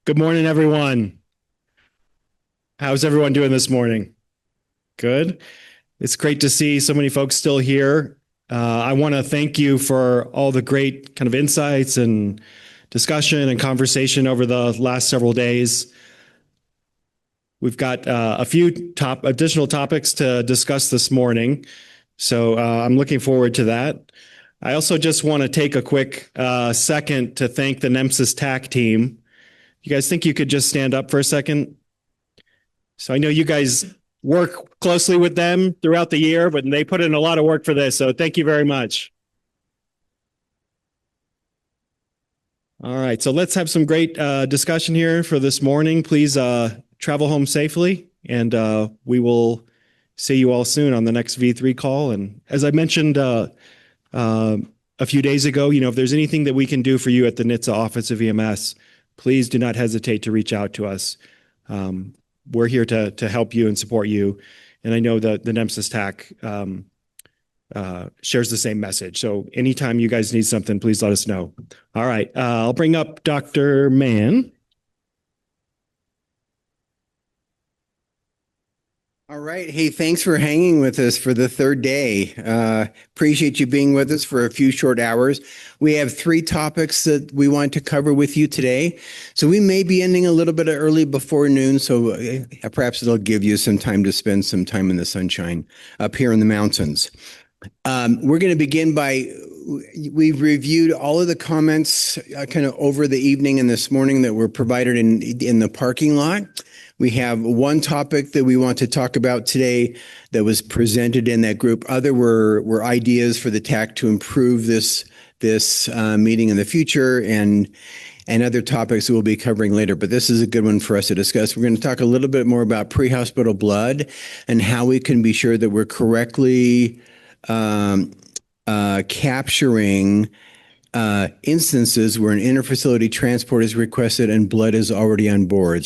Good morning, everyone. How's everyone doing this morning? Good. It's great to see so many folks still here. I want to thank you for all the great kind of insights and discussion and conversation over the last several days. We've got a few additional topics to discuss this morning, so I'm looking forward to that. I also just want to take a quick second to thank the NEMSIS TAC team. You guys think you could just stand up for a second? So I know you guys work closely with them throughout the year, but they put in a lot of work for this. So thank you very much. All right. So let's have some great discussion here for this morning. Please travel home safely, and we will see you all soon on the next V3 call. And as I mentioned a few days ago, if there's anything that we can do for you at the NHTSA Office of EMS, please do not hesitate to reach out to us. We're here to help you and support you. And I know that the NEMSIS TAC shares the same message. So anytime you guys need something, please let us know. All right. I'll bring up Dr. Mann. All right. Hey, thanks for hanging with us for the third day. Appreciate you being with us for a few short hours. We have 3 topics that we want to cover with you today. So we may be ending a little bit early before noon, so perhaps it'll give you some time to spend some time in the sunshine up here in the mountains. We're going to begin we've reviewed all of the comments kind of over the evening and this morning that were provided in the parking lot. We have one topic that we want to talk about today that was presented in that group. Other were ideas for the TAC to improve this meeting in the future, and other topics that we'll be covering later. But this is a good one for us to discuss. We're going to talk a little bit more about pre-hospital blood and how we can be sure that we're correctly capturing instances where an interfacility transport is requested and blood is already on board.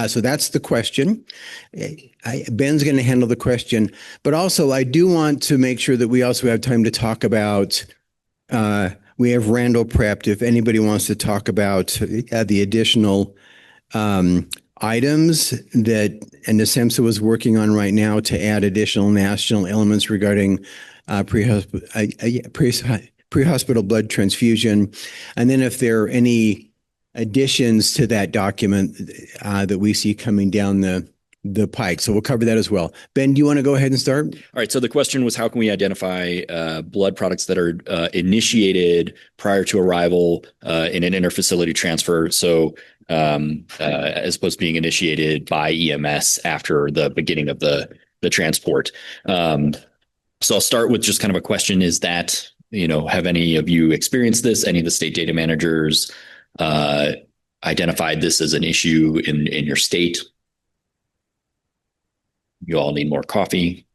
So that's the question. Ben's going to handle the question, but also I do want to make sure that we also have time to talk about, we have Randall prepped if anybody wants to talk about the additional items that NEMSIS was working on right now to add additional national elements regarding pre-hospital blood transfusion. And then if there are any additions to that document that we see coming down the pike. So we'll cover that as well. Ben, do you want to go ahead and start? All right. So the question was, how can we identify blood products that are initiated prior to arrival in an interfacility transfer? So as opposed to being initiated by EMS after the beginning of the transport. So I'll start with just kind of a question: is that, have any of you experienced this? Any of the state data managers identified this as an issue in your state? You all need more coffee.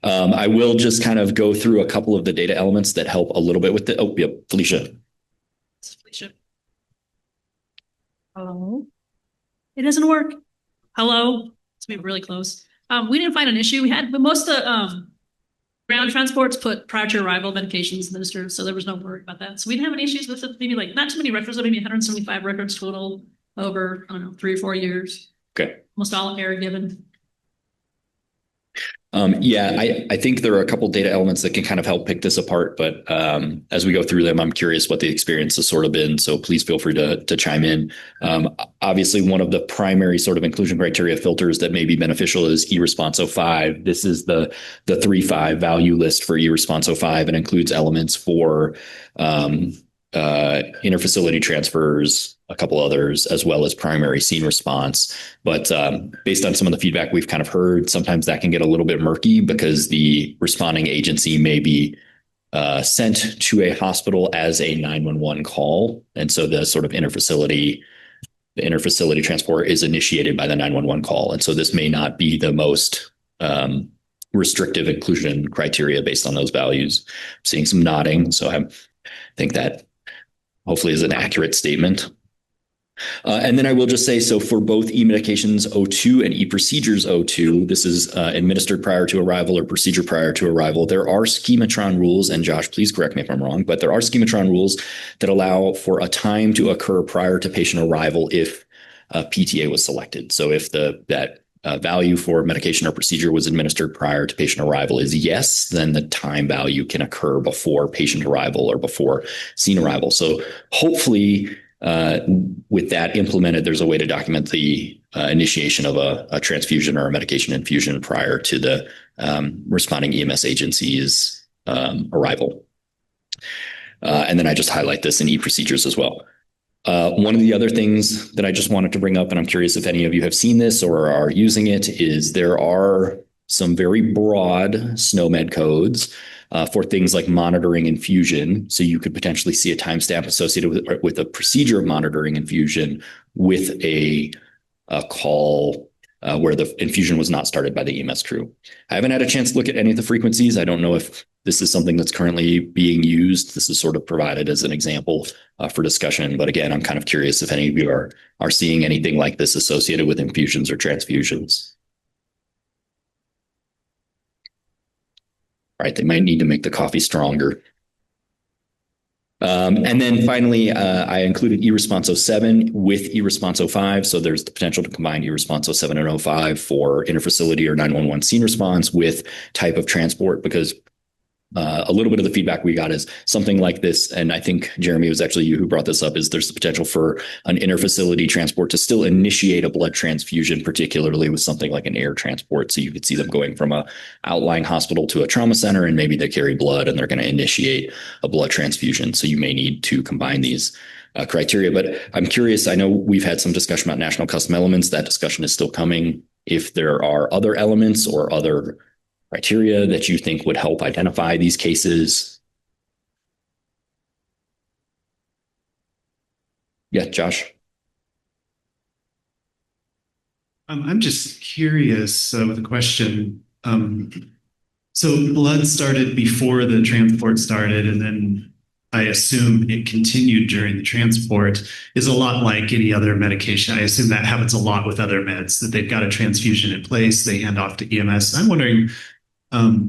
I will just kind of go through a couple of the data elements that help a little bit with the. Oh, yep, Felicia. This is Felicia. Hello. It doesn't work. Hello. It's maybe really close. We didn't find an issue. We had, but most of the ground transports put prior to arrival medications administered, so there was no worry about that. So we didn't have any issues with it. Maybe not too many records, maybe 175 records total over, 3 or 4 years. Okay. Almost all error given. I think there are a couple data elements that can kind of help pick this apart, but as we go through them, I'm curious what the experience has sort of been. So please feel free to chime in. Obviously, one of the primary sort of inclusion criteria filters that may be beneficial is eResponse 05. This is the 3.5 value list for eResponse 05 and includes elements for interfacility transfers, a couple others, as well as primary scene response. But based on some of the feedback we've kind of heard, sometimes that can get a little bit murky because the responding agency may be sent to a hospital as a 911 call. And so the sort of interfacility transport is initiated by the 911 call. And so this may not be the most restrictive inclusion criteria based on those values. I'm seeing some nodding, so I think that hopefully is an accurate statement. And then I will just say, so for both e-medications 02 and e-procedures 02, this is administered prior to arrival or procedure prior to arrival. There are schematron rules, and Josh, please correct me if I'm wrong, but there are schematron rules that allow for a time to occur prior to patient arrival if PTA was selected. So if that value for medication or procedure was administered prior to patient arrival is yes, then the time value can occur before patient arrival or before scene arrival. So hopefully, with that implemented, there's a way to document the initiation of a transfusion or a medication infusion prior to the responding EMS agency's arrival. And then I just highlight this in e-procedures as well. One of the other things that I just wanted to bring up, and I'm curious if any of you have seen this or are using it, is there are some very broad SNOMED codes for things like monitoring infusion. So you could potentially see a timestamp associated with a procedure of monitoring infusion with a call where the infusion was not started by the EMS crew. I haven't had a chance to look at any of the frequencies. I don't know if this is something that's currently being used. This is sort of provided as an example for discussion. But again, I'm kind of curious if any of you are seeing anything like this associated with infusions or transfusions. All right, they might need to make the coffee stronger. And then finally, I included eResponse 07 with eResponse 05. So there's the potential to combine eResponse 07 and 05 for interfacility or 911 scene response with type of transport, because a little bit of the feedback we got is something like this. And I think, Jeremy, it was actually you who brought this up, is there's the potential for an interfacility transport to still initiate a blood transfusion, particularly with something like an air transport. So you could see them going from a outlying hospital to a trauma center, and maybe they carry blood and they're going to initiate a blood transfusion. So you may need to combine these criteria. But I'm curious, I know we've had some discussion about national custom elements. That discussion is still coming. If there are other elements or other criteria that you think would help identify these cases. Yeah, Josh. I'm just curious with a question. So blood started before the transport started, and then I assume it continued during the transport, is a lot like any other medication. I assume that happens a lot with other meds, that they've got a transfusion in place, they hand off to EMS. I'm wondering,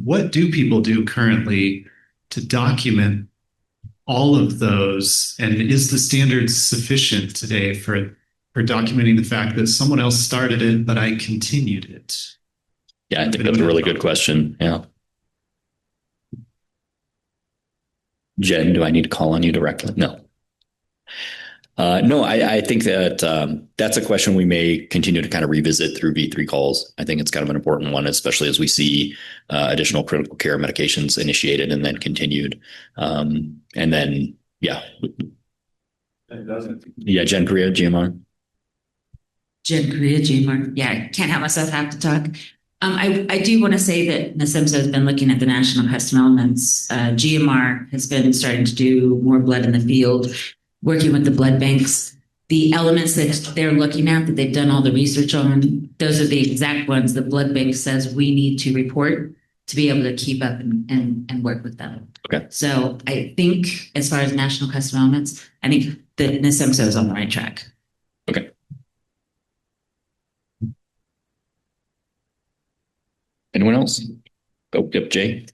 what do people do currently to document all of those? And is the standard sufficient today for documenting the fact that someone else started it, but I continued it? Yeah, I think that's a really good question. Yeah. Jen, do I need to call on you directly? No. No, I think that that's a question we may continue to kind of revisit through V3 calls. I think it's kind of an important one, especially as we see additional critical care medications initiated and then continued. And then, yeah. Yeah, Jen Korea, GMR. Jen Korea, GMR. Yeah, I can't help myself have to talk. I do want to say that NEMSIS has been looking at the national custom elements. GMR has been starting to do more blood in the field, working with the blood banks. The elements that they're looking at, that they've done all the research on, those are the exact ones the blood bank says we need to report to be able to keep up and work with them. Okay. So I think as far as national custom elements, I think that NEMSIS is on the right track. Okay. Anyone else? Oh, yep, Jay.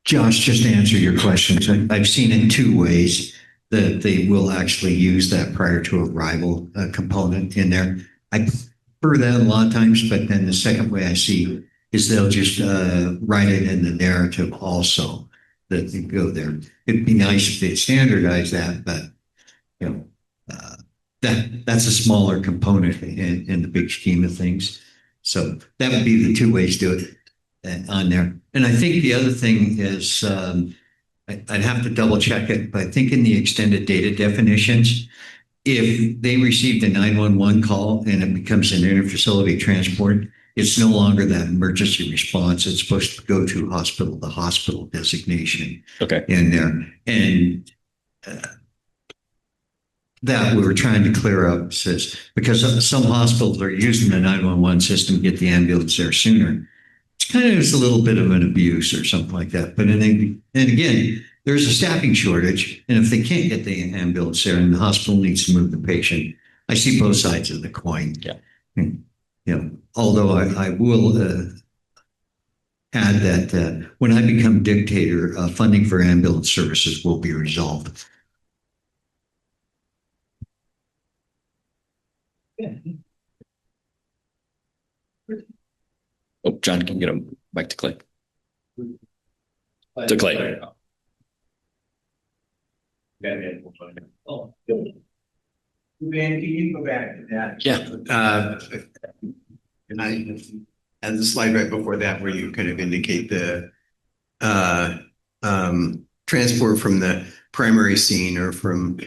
Josh, just to answer your questions, I've seen it two ways that they will actually use that prior to arrival component in there. I prefer that a lot of times, but then the second way I see is they'll just write it in the narrative also that they go there. It'd be nice if they standardize that, but you know, that's a smaller component in the big scheme of things. So that would be the two ways to do it on there. And I think the other thing is, I'd have to double check it, but I think in the extended data definitions, if they received a 911 call and it becomes an interfacility transport, it's no longer that emergency response. It's supposed to go to hospital, the hospital designation in there. And that we were trying to clear up, says, because some hospitals are using the 911 system to get the ambulance there sooner. It's kind of a little bit of an abuse or something like that. But then again, there's a staffing shortage, and if they can't get the ambulance there and the hospital needs to move the patient, I see both sides of the coin. Yeah. Although I will add that when I become dictator, funding for ambulance services will be resolved. Oh, John, can you get him back to Clay? To Clay. Oh, Van, can you go back to that? Yeah. And the slide right before that, where you kind of indicate the transport from the primary scene or from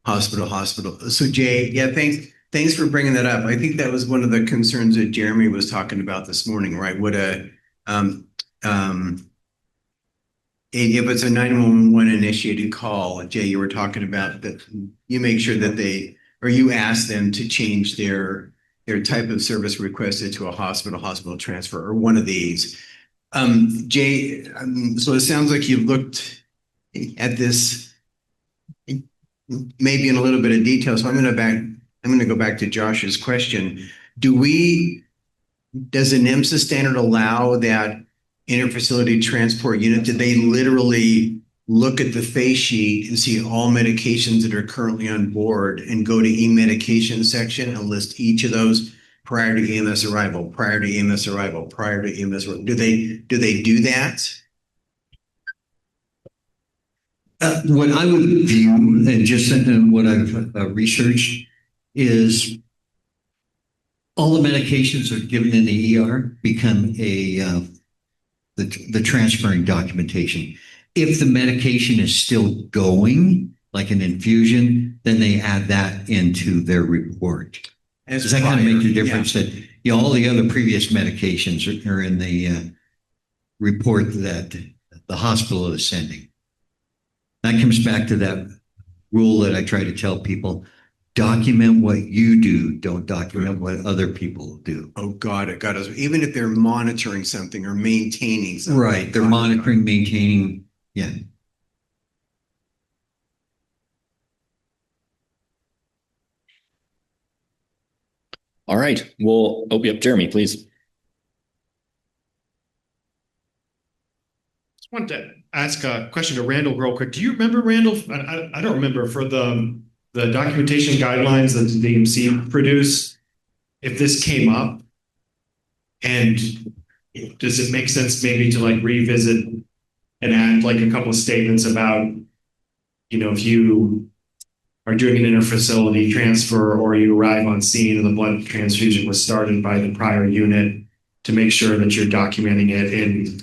hospital to hospital. So Jay, yeah, thanks for bringing that up. I think that was one of the concerns that Jeremy was talking about this morning, right? If it's a 911 initiated call, Jay, you were talking about that you make sure that you ask them to change their type of service requested to a hospital transfer or one of these. Jay, so it sounds like you've looked at this maybe in a little bit of detail. So I'm going to go back to Josh's question. Does the NEMSIS standard allow that interfacility transport unit? Did they literally look at the face sheet and see all medications that are currently on board and go to e-medication section and list each of those prior to EMS arrival, prior to EMS arrival, prior to EMS arrival? Do they do that? What I would view, and just what I've researched, is all the medications that are given in the ER become the transferring documentation. If the medication is still going, like an infusion, then they add that into their report. Does that kind of make the difference? Yeah. That all the other previous medications are in the report that the hospital is sending. That comes back to that rule that I try to tell people: document what you do, don't document what other people do. Oh, got it. Even if they're monitoring something or maintaining something. Right. They're monitoring, maintaining. Yeah. All right. Well, yep, Jeremy, please. Just wanted to ask a question to Randall real quick. Do you remember, Randall? I don't remember, for the documentation guidelines that the DMC produced, if this came up, and does it make sense maybe to like revisit and add like a couple of statements about, if you are doing an interfacility transfer or you arrive on scene and the blood transfusion was started by the prior unit, to make sure that you're documenting it in,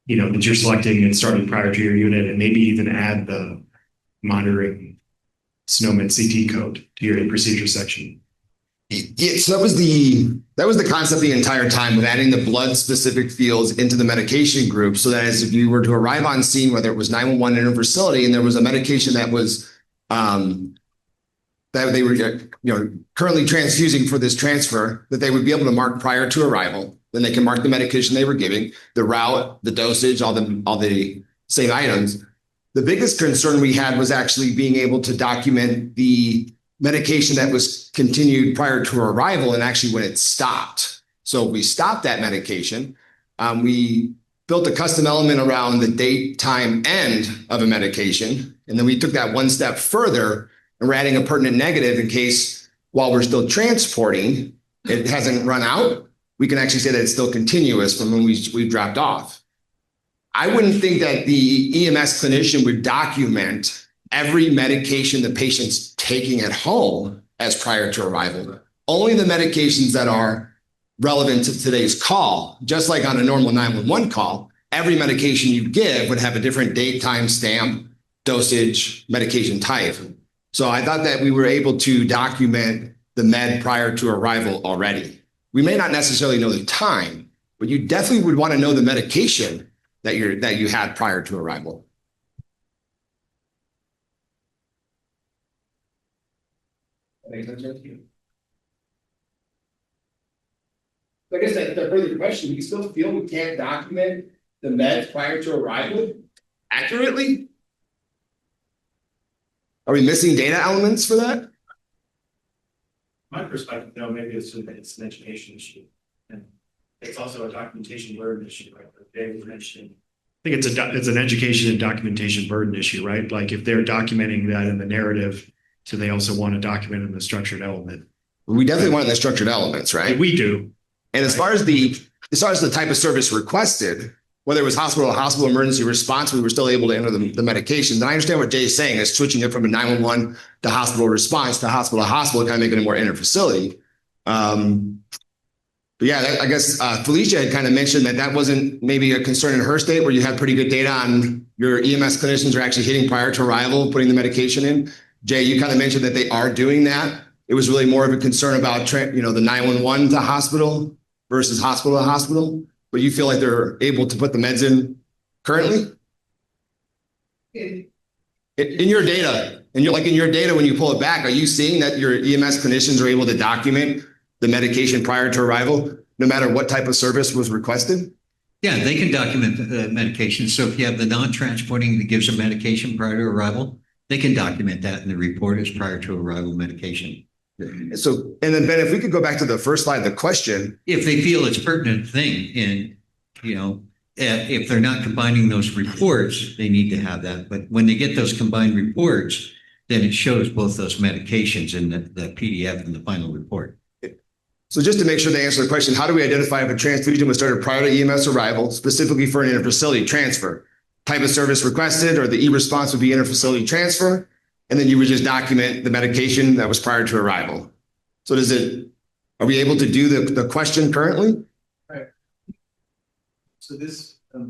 that you're selecting and starting prior to your unit, and maybe even add the monitoring SNOMED CT code to your procedure section. Yeah, so that was the concept the entire time, with adding the blood specific fields into the medication group, so that as if you were to arrive on scene, whether it was 911 in a facility and there was a medication that was that they were currently transfusing for this transfer, that they would be able to mark prior to arrival. Then they can mark the medication they were giving, the route, the dosage, all the same items. The biggest concern we had was actually being able to document the medication that was continued prior to arrival and actually when it stopped. So we stopped that medication. We built a custom element around the date, time, end of a medication. And then we took that one step further and we're adding a pertinent negative in case while we're still transporting, it hasn't run out. We can actually say that it's still continuous from when we dropped off. I wouldn't think that the EMS clinician would document every medication the patient's taking at home as prior to arrival. Only the medications that are relevant to today's call. Just like on a normal 911 call, every medication you give would have a different date, time, stamp, dosage, medication type. So I thought that we were able to document the med prior to arrival already. We may not necessarily know the time, but you definitely would want to know the medication that you had prior to arrival. That makes sense to you? I guess that further question, we still feel we can't document the meds prior to arrival accurately. Are we missing data elements for that? My perspective, no, maybe it's an education issue. And it's also a documentation burden issue, right? Like Dave mentioned. I think it's an education and documentation burden issue, right? Like if they're documenting that in the narrative, so they also want to document in the structured element. We definitely want the structured elements, right? We do. And as far as the type of service requested, whether it was hospital to hospital emergency response, we were still able to enter the medications. And I understand what Jay is saying is switching it from a 911 to hospital response to hospital, kind of making it more inter-facility. But yeah, I guess Felicia had kind of mentioned that wasn't maybe a concern in her state where you had pretty good data on your EMS clinicians are actually hitting prior to arrival, putting the medication in. Jay, you kind of mentioned that they are doing that. It was really more of a concern about, the 911 to hospital versus hospital to hospital. But you feel like they're able to put the meds in currently? In your data, in your data, when you pull it back, are you seeing that your EMS clinicians are able to document the medication prior to arrival, no matter what type of service was requested? Yeah, they can document the medication. So if you have the non-transporting that gives a medication prior to arrival, they can document that in the report as prior to arrival medication. So, and then Ben, if we could go back to the first slide, the question. If they feel it's pertinent thing, and if they're not combining those reports, they need to have that. But when they get those combined reports, then it shows both those medications in the PDF and the final report. So just to make sure they answer the question, how do we identify if a transfusion was started prior to EMS arrival, specifically for an interfacility transfer? Type of service requested, or the e-response would be interfacility transfer. And then you would just document the medication that was prior to arrival. So are we able to do the question currently? Right. So this, so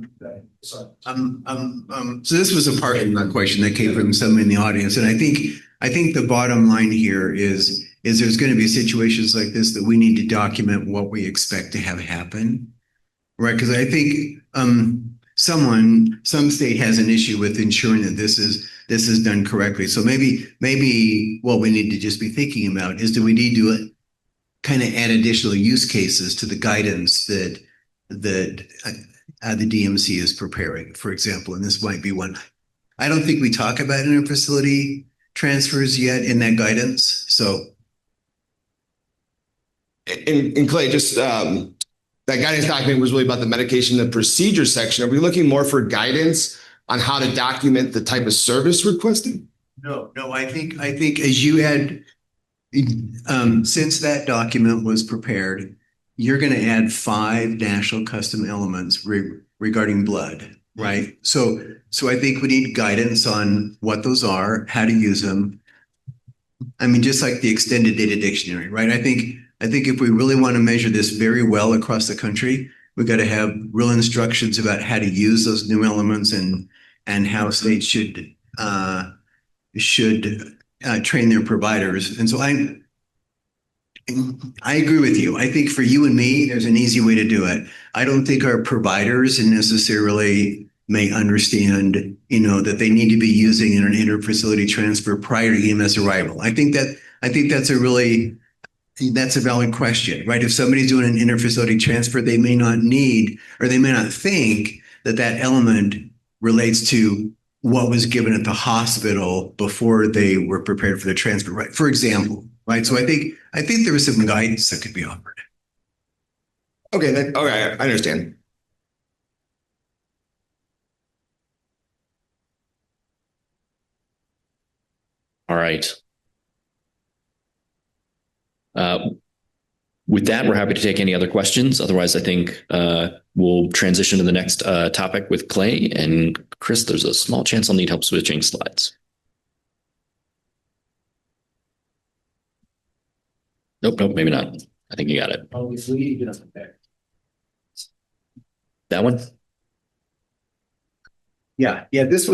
this was a part of my question that came from someone in the audience. And I think the bottom line here is there's going to be situations like this that we need to document what we expect to have happen. Right. Because I think some state has an issue with ensuring that this is done correctly. So maybe what we need to just be thinking about is, do we need to kind of add additional use cases to the guidance that the DMC is preparing, for example, and this might be one. I don't think we talk about interfacility transfers yet in that guidance. So, and Clay, just that guidance document was really about the medication, the procedure section. Are we looking more for guidance on how to document the type of service requested? No. I think as you had, since that document was prepared, you're going to add 5 national custom elements regarding blood, right? So I think we need guidance on what those are, how to use them. I mean, just like the extended data dictionary, right? I think if we really want to measure this very well across the country, we've got to have real instructions about how to use those new elements and how states should train their providers. And so I agree with you. I think for you and me, there's an easy way to do it. I don't think our providers necessarily may understand, that they need to be using an interfacility transfer prior to EMS arrival. I think that's a valid question, right? If somebody's doing an interfacility transfer, they may not need, or they may not think that element relates to what was given at the hospital before they were prepared for the transfer, right? For example, right? So I think there was some guidance that could be offered. Okay, I understand. All right. With that, we're happy to take any other questions. Otherwise, I think we'll transition to the next topic with Clay. And Chris, there's a small chance I'll need help switching slides. Nope, maybe not. I think you got it. That one? Yeah. This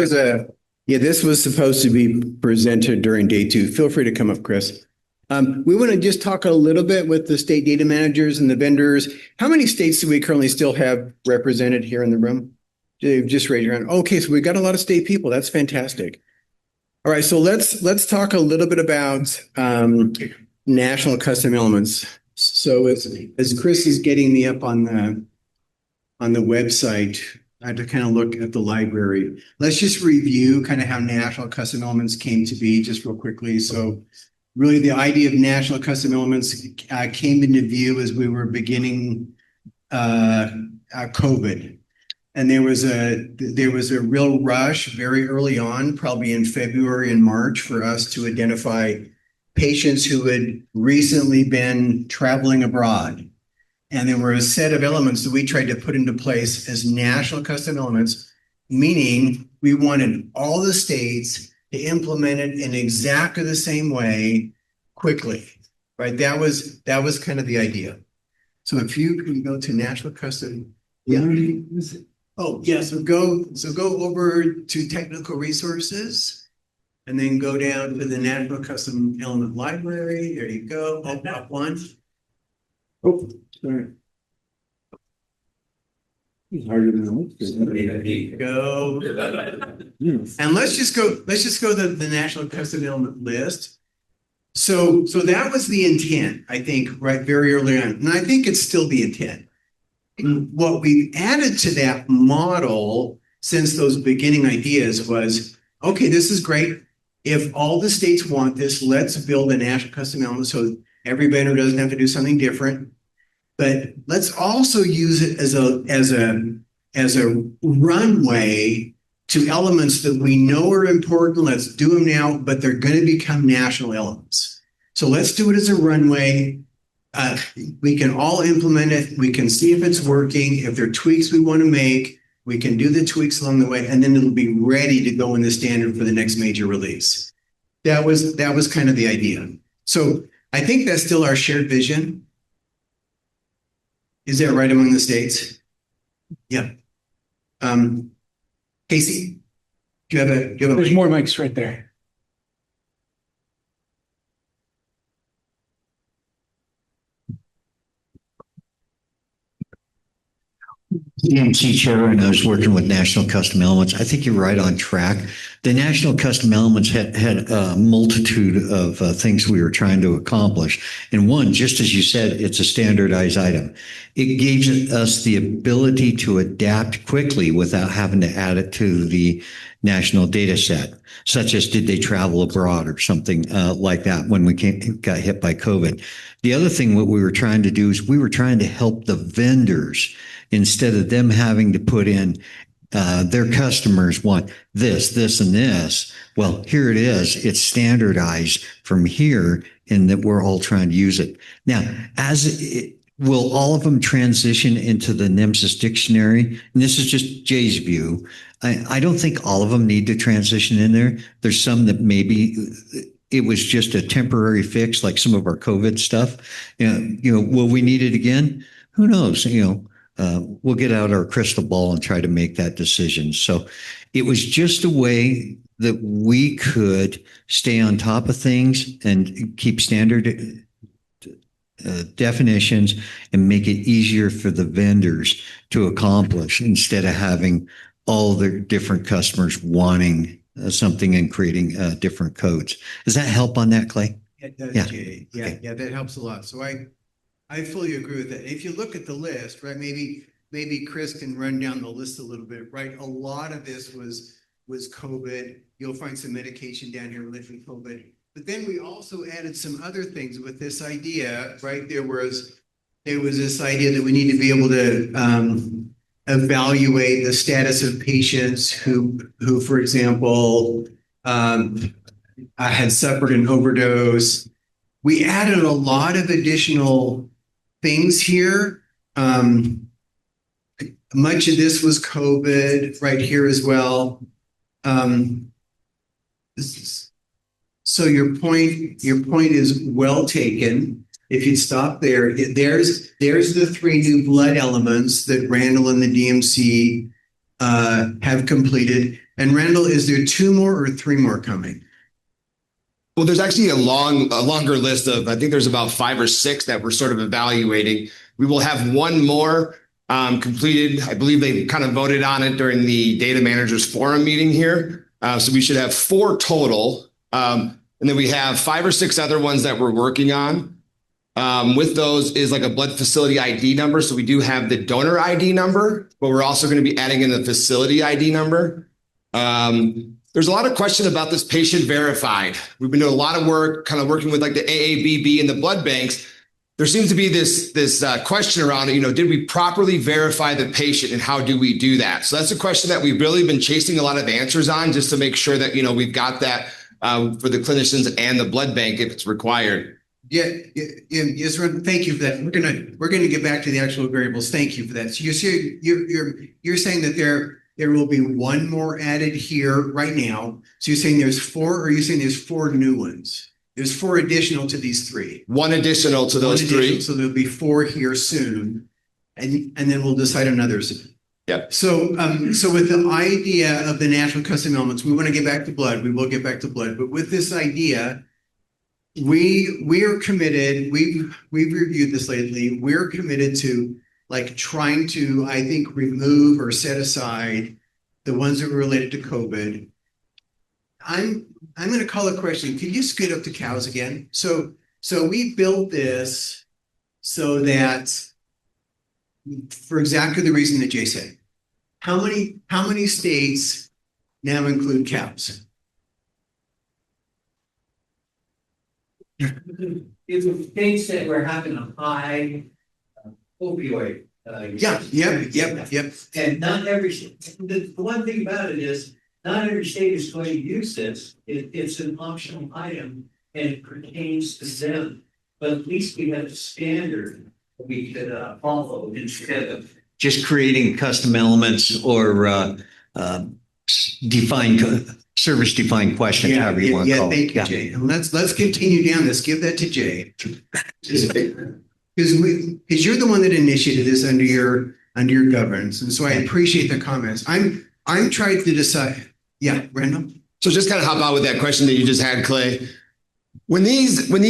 was supposed to be presented during day 2. Feel free to come up, Chris. We want to just talk a little bit with the state data managers and the vendors. How many states do we currently still have represented here in the room? Dave, just raise your hand. Okay, so we've got a lot of state people. That's fantastic. All right, so let's talk a little bit about national custom elements. So as Chris is getting me up on the website, to kind of look at the library. Let's just review kind of how national custom elements came to be just real quickly. So really the idea of national custom elements came into view as we were beginning COVID. And there was a real rush very early on, probably in February and March, for us to identify patients who had recently been traveling abroad. And there were a set of elements that we tried to put into place as national custom elements, meaning we wanted all the states to implement it in exactly the same way quickly, right? That was kind of the idea. So if you can go to national custom, yeah. Oh, yeah, so go over to technical resources and then go down to the National Custom Element Library. There you go. Up one. Oh, sorry. It's harder than there you go. And let's just go to the National Custom Element list. So that was the intent, I think, right very early on. And I think it's still the intent. What we added to that model since those beginning ideas was, okay, this is great. If all the states want this, let's build a national custom element so every vendor doesn't have to do something different. But let's also use it as a runway to elements that we know are important. Let's do them now, but they're going to become national elements. So let's do it as a runway. We can all implement it. We can see if it's working. If there are tweaks we want to make, we can do the tweaks along the way, and then it'll be ready to go in the standard for the next major release. That was kind of the idea. So I think that's still our shared vision. Is that right among the states? Yeah. Casey, do you have a There's more mics right there. EMC chair, and I was working with National Custom Elements. I think you're right on track. The National Custom Elements had a multitude of things we were trying to accomplish. And one, just as you said, it's a standardized item. It gave us the ability to adapt quickly without having to add it to the national data set, such as did they travel abroad or something like that when we got hit by COVID. The other thing what we were trying to do is we were trying to help the vendors instead of them having to put in their customers want this, and this. Well, here it is. It's standardized from here in that we're all trying to use it. Now, will all of them transition into the NEMSIS dictionary? And this is just Jay's view. I don't think all of them need to transition in there. There's some that maybe it was just a temporary fix, like some of our COVID stuff. Will we need it again? Who knows? We'll get out our crystal ball and try to make that decision. So it was just a way that we could stay on top of things and keep standard definitions and make it easier for the vendors to accomplish instead of having all the different customers wanting something and creating different codes. Does that help on that, Clay? It does, Yeah. Jay. Yeah, that helps a lot. So I fully agree with that. If you look at the list, right, maybe Chris can run down the list a little bit, right? A lot of this was COVID. You'll find some medication down here related to COVID. But then we also added some other things with this idea, right? There was this idea that we need to be able to evaluate the status of patients who for example, had suffered an overdose. We added a lot of additional things here. Much of this was COVID right here as well. So your point is well taken. If you stop there, there's the 3 new blood elements that Randall and the DMC have completed. And Randall, is there 2 more or 3 more coming? Well, there's actually a longer list of, I think there's about 5 or 6 that we're sort of evaluating. We will have 1 more completed. I believe they kind of voted on it during the data managers forum meeting here. So we should have 4 total. And then we have 5 or 6 other ones that we're working on. With those is like a blood facility ID number. So we do have the donor ID number, but we're also going to be adding in the facility ID number. There's a lot of question about this patient verified. We've been doing a lot of work, kind of working with like the AABB and the blood banks. There seems to be this question around it, did we properly verify the patient and how do we do that? So that's a question that we've really been chasing a lot of answers on just to make sure that, we've got that for the clinicians and the blood bank if it's required. Yes, thank you for that. We're gonna get back to the actual variables. Thank you for that. So you're saying that there will be one more added here right now. So you're saying there's 4, or are you saying there's 4 new ones? There's 4 additional to these 3. One additional to those 3. So there'll be 4 here soon, and then we'll decide on others. Yeah. So with the idea of the natural custom elements, we want to get back to blood. We will get back to blood, but with this idea, we are committed. We've reviewed this lately. We're committed to like trying to, I think, remove or set aside the ones that were related to COVID. I'm going to call a question. Can you scoot up to cows again? So we built this so that, for exactly the reason that Jay said, how many states now include cows? It's the states that we're having a high opioid. Yep. And not every, the one thing about it is, not every state is going to use this. It's an optional item and it pertains to them. But at least we have a standard we could follow instead of just creating custom elements or service-defined questions, however you want to call it. Thank you, Jay. And let's continue down this. Give that to Jay. Because you're the one that initiated this under your governance, and so I appreciate the comments. I'm trying to decide. Yeah, Randall. So just kind of hop out with that question that you just had, Clay. When some of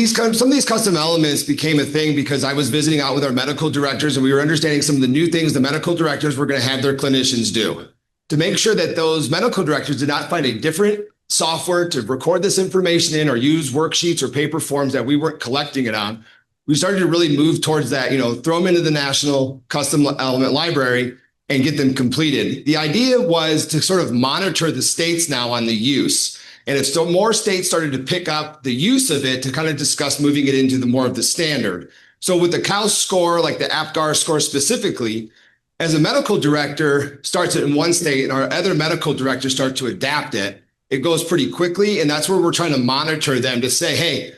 these custom elements became a thing, because I was visiting out with our medical directors and we were understanding some of the new things the medical directors were going to have their clinicians do to make sure that those medical directors did not find a different software to record this information in or use worksheets or paper forms that we weren't collecting it on. We started to really move towards that, throw them into the National Custom Element Library and get them completed. The idea was to sort of monitor the states now on the use. And if so more states started to pick up the use of it to kind of discuss moving it into the more of the standard. So with the COWS score, like the APGAR score specifically, as a medical director starts it in one state and our other medical directors start to adapt it, it goes pretty quickly. And that's where we're trying to monitor them to say, hey,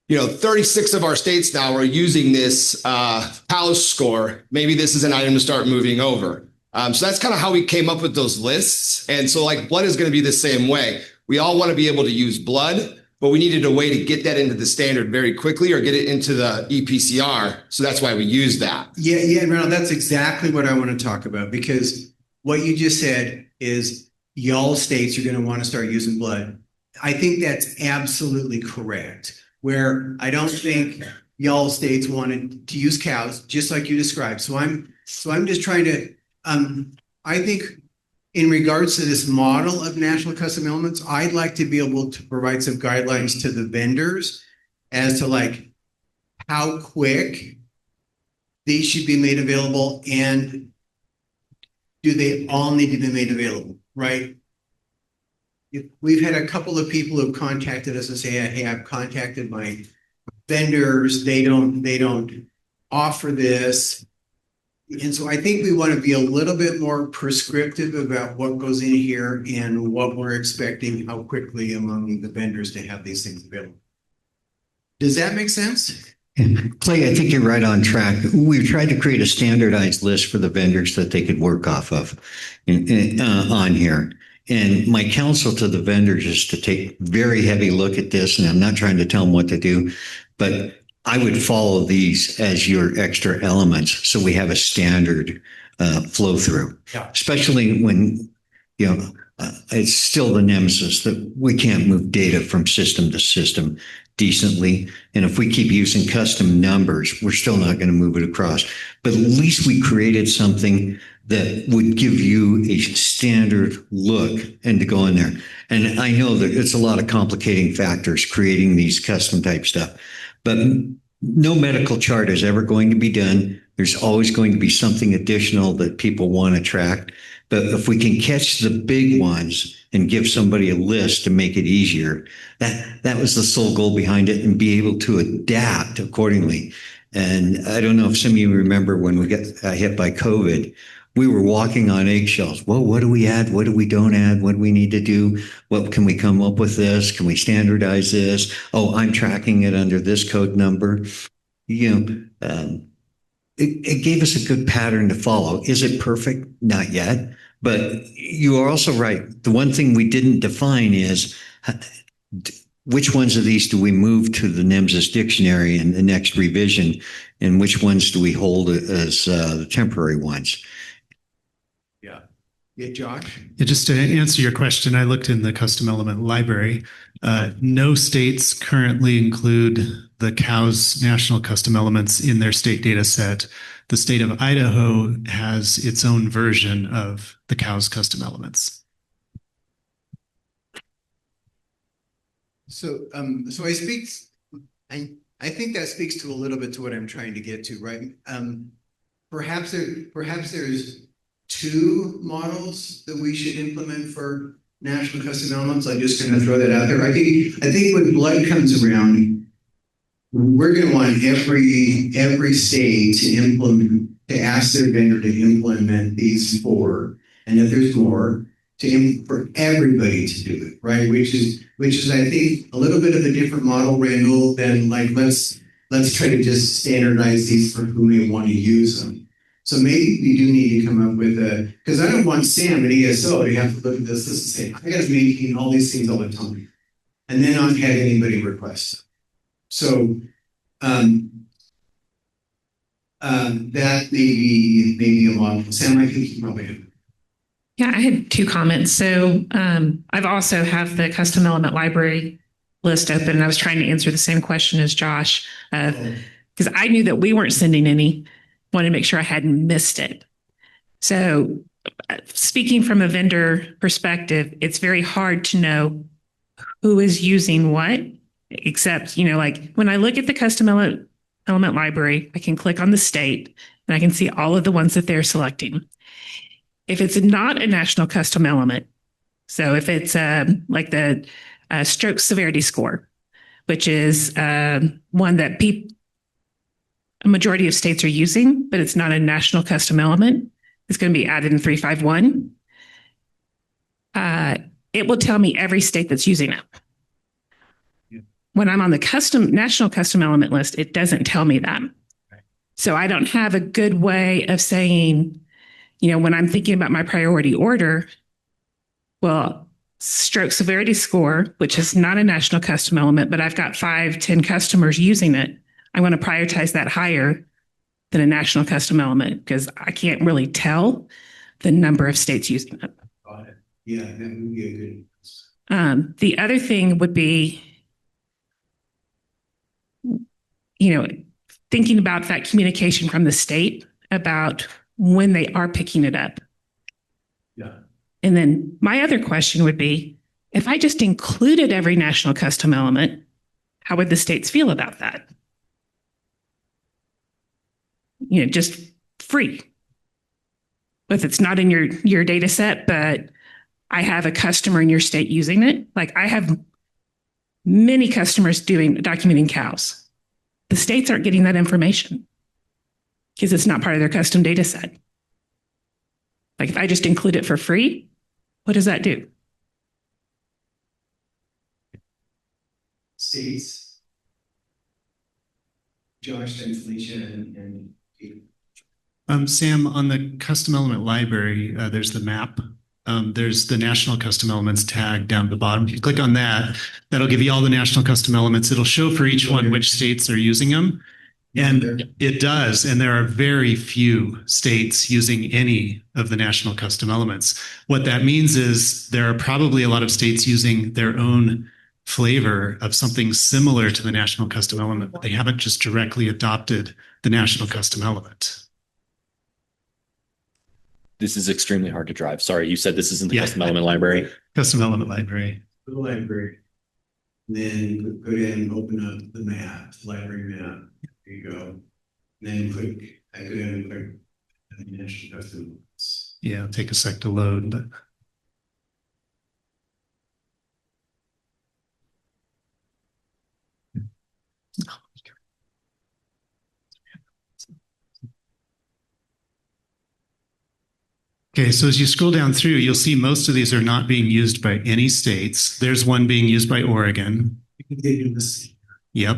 36 of our states now are using this COWS score. Maybe this is an item to start moving over. So that's kind of how we came up with those lists. And so like blood is going to be the same way. We all want to be able to use blood, but we needed a way to get that into the standard very quickly or get it into the EPCR. So that's why we use that. Yeah, Ronald, that's exactly what I want to talk about, because what you just said is y'all states are going to want to start using blood. I think that's absolutely correct. Where I don't think y'all states wanted to use cows, just like you described. So I'm just trying to, I think in regards to this model of national custom elements, I'd like to be able to provide some guidelines to the vendors as to like how quick these should be made available and do they all need to be made available, right? We've had a couple of people who have contacted us and say, hey, I've contacted my vendors. They don't offer this. And so I think we want to be a little bit more prescriptive about what goes in here and what we're expecting, how quickly among the vendors to have these things available. Does that make sense? Clay, I think you're right on track. We've tried to create a standardized list for the vendors that they could work off of on here. And my counsel to the vendors is to take very heavy look at this. And I'm not trying to tell them what to do, but I would follow these as your extra elements. So we have a standard flow through, especially when, it's still the NEMSIS that we can't move data from system to system decently. And if we keep using custom numbers, we're still not going to move it across. But at least we created something that would give you a standard look and to go in there. And I know that it's a lot of complicating factors creating these custom type stuff. But no medical chart is ever going to be done. There's always going to be something additional that people want to track. But if we can catch the big ones and give somebody a list to make it easier, that was the sole goal behind it, and be able to adapt accordingly. And I don't know if some of you remember when we got hit by COVID, we were walking on eggshells. Well, what do we add? What do we don't add? What do we need to do? What can we come up with this? Can we standardize this? Oh, I'm tracking it under this code number. It gave us a good pattern to follow. Is it perfect? Not yet. But you are also right. The one thing we didn't define is which ones of these do we move to the NEMSIS dictionary in the next revision, and which ones do we hold as the temporary ones? Yeah, Josh? Yeah, just to answer your question, I looked in the custom element library. No states currently include the COWS national custom elements in their state data set. The state of Idaho has its own version of the COWS custom elements. So I think that speaks to a little bit to what I'm trying to get to, right? Perhaps there's two models that we should implement for national custom elements. I'm just going to throw that out there. I think when blood comes around, we're going to want every state to ask their vendor to implement these four, and if there's more, for everybody to do it, right? Which is I think a little bit of a different model, Randall, than like let's try to just standardize these for who may want to use them. So maybe we do need to come up with because I don't want Sam at ESO to have to look at this and say, I got to maintain all these things all the time, and then not have anybody request. So that may be a model. Sam, I think you probably have. Yeah, I had two comments. So I've also have the custom element library list open, and I was trying to answer the same question as Josh because I knew that we weren't sending any. Wanted to make sure I hadn't missed it. So speaking from a vendor perspective, it's very hard to know who is using what, except, like when I look at the custom element library, I can click on the state and I can see all of the ones that they're selecting. If it's not a national custom element, so if it's like the stroke severity score, which is one that a majority of states are using, but it's not a national custom element, it's going to be added in 351. It will tell me every state that's using it. Yeah. When I'm on the national custom element list, it doesn't tell me that. Right. So I don't have a good way of saying, when I'm thinking about my priority order, well, stroke severity score, which is not a national custom element, but I've got 5-10 customers using it. I want to prioritize that higher than a national custom element because I can't really tell the number of states using it. Got it. Yeah, that would be a good. The other thing would be, thinking about that communication from the state about when they are picking it up. Yeah. And then my other question would be, if I just included every national custom element, how would the states feel about that? Just free. If it's not in your data set, but I have a customer in your state using it. Like I have many customers documenting cows. The states aren't getting that information because it's not part of their custom data set. Like if I just include it for free, what does that do? States. Josh and Felicia and Sam, on the custom element library, there's the map. There's the national custom elements tag down at the bottom. If you click on that, that'll give you all the national custom elements. It'll show for each one which states are using them. And it does. And there are very few states using any of the national custom elements. What that means is there are probably a lot of states using their own flavor of something similar to the national custom element, but they haven't just directly adopted the national custom element. This is extremely hard to drive. Sorry, you said this isn't the custom element library? Custom element library. The library. Then go ahead and open up the map, library map. There you go. And then click, I could then click national custom. Yeah, it'll take a sec to load, but. Okay, so as you scroll down through, you'll see most of these are not being used by any states. There's one being used by Oregon. Yep.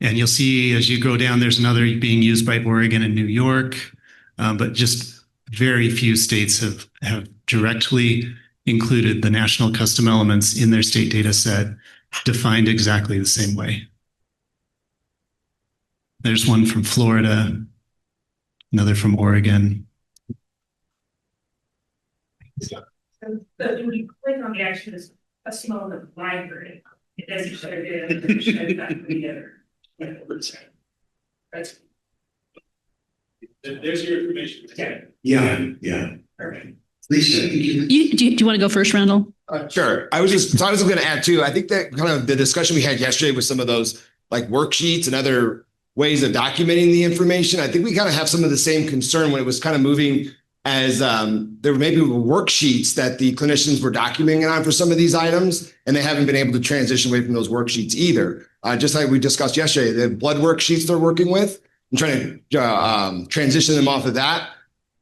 And you'll see as you go down, there's another being used by Oregon and New York, but just very few states have directly included the national custom elements in their state data set, defined exactly the same way. There's one from Florida, another from Oregon. But when you click on the actual custom element library, it doesn't show it shows that together. That's there's your information. Yeah. All right. Lisa, Do you want to go first, Randall? Sure. I was going to add too. I think that kind of the discussion we had yesterday with some of those like worksheets and other ways of documenting the information. I think we kind of have some of the same concern when it was kind of moving as there were maybe worksheets that the clinicians were documenting on for some of these items, and they haven't been able to transition away from those worksheets either. Just like we discussed yesterday, the blood worksheets they're working with and trying to transition them off of that.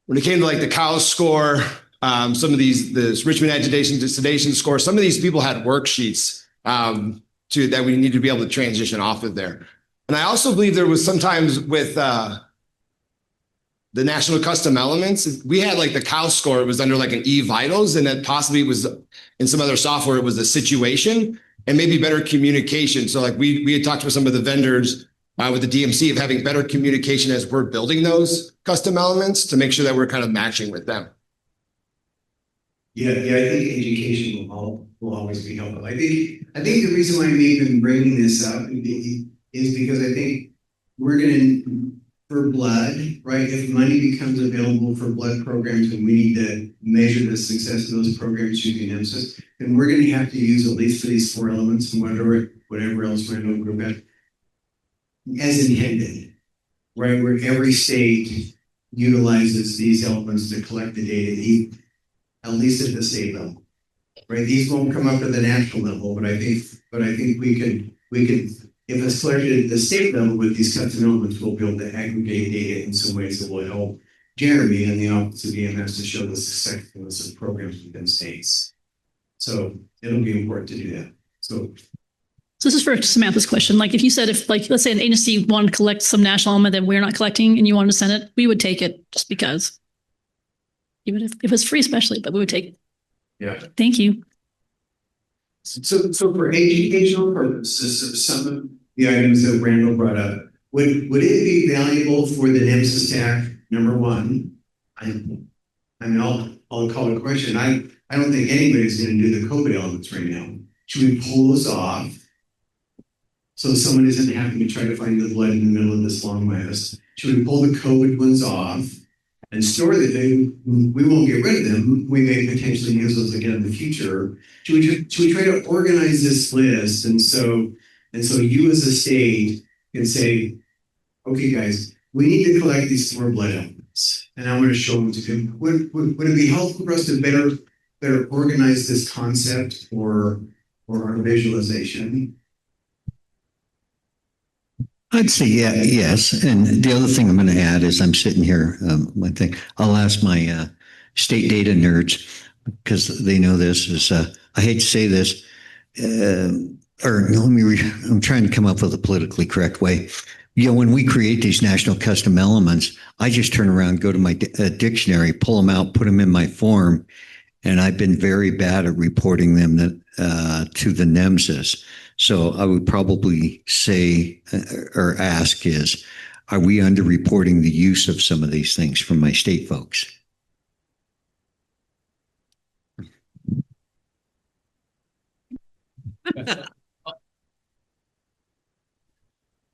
When it came to like the COWS score, some of this Richmond agitation to sedation score, some of these people had worksheets that we need to be able to transition off of there. And I also believe there was sometimes with the national custom elements, we had like the COWS score, it was under like an e-vitals, and then possibly it was in some other software, it was a situation and maybe better communication. So like we had talked with some of the vendors with the DMC of having better communication as we're building those custom elements to make sure that we're kind of matching with them. Yeah, I think education will always be helpful. I think the reason why we've been bringing this up is because I think we're going to, for blood, right? If money becomes available for blood programs and we need to measure the success of those programs using NEMSIS, then we're going to have to use at least for these 4 elements and whatever else we're going to group at as intended, right? Where every state utilizes these elements to collect the data, at least at the state level, right? These won't come up at the national level, but I think we could, if it's collected at the state level with these custom elements, we'll be able to aggregate data in some ways that will help Jeremy and the Office of EMS to show the successfulness of programs within states. So it'll be important to do that. So this is for Samantha's question. Like if you said, let's say an agency wanted to collect some national element that we're not collecting and you wanted to send it, we would take it just because. Even if it's free, especially, but we would take it. Yeah. Thank you. So for educational purposes, some of the items that Randall brought up, would it be valuable for the NEMSIS TAC? Number one, I'll call it a question. I don't think anybody's going to do the COVID elements right now. Should we pull those off so someone isn't having to try to find the blood in the middle of this long list? Should we pull the COVID ones off and store the data? We won't get rid of them. We may potentially use those again in the future. Should we try to organize this list? And so you as a state can say, okay, guys, we need to collect these 4 blood elements, and I'm going to show them to them. Would it be helpful for us to better organize this concept or our visualization? I'd say yes. And the other thing I'm going to add is I'm sitting here, I think I'll ask my state data nerds, because they know this, is I hate to say this, I'm trying to come up with a politically correct way. When we create these national custom elements, I just turn around, go to my dictionary, pull them out, put them in my form, and I've been very bad at reporting them to the NEMSIS. So I would probably say or ask is, are we underreporting the use of some of these things from my state folks?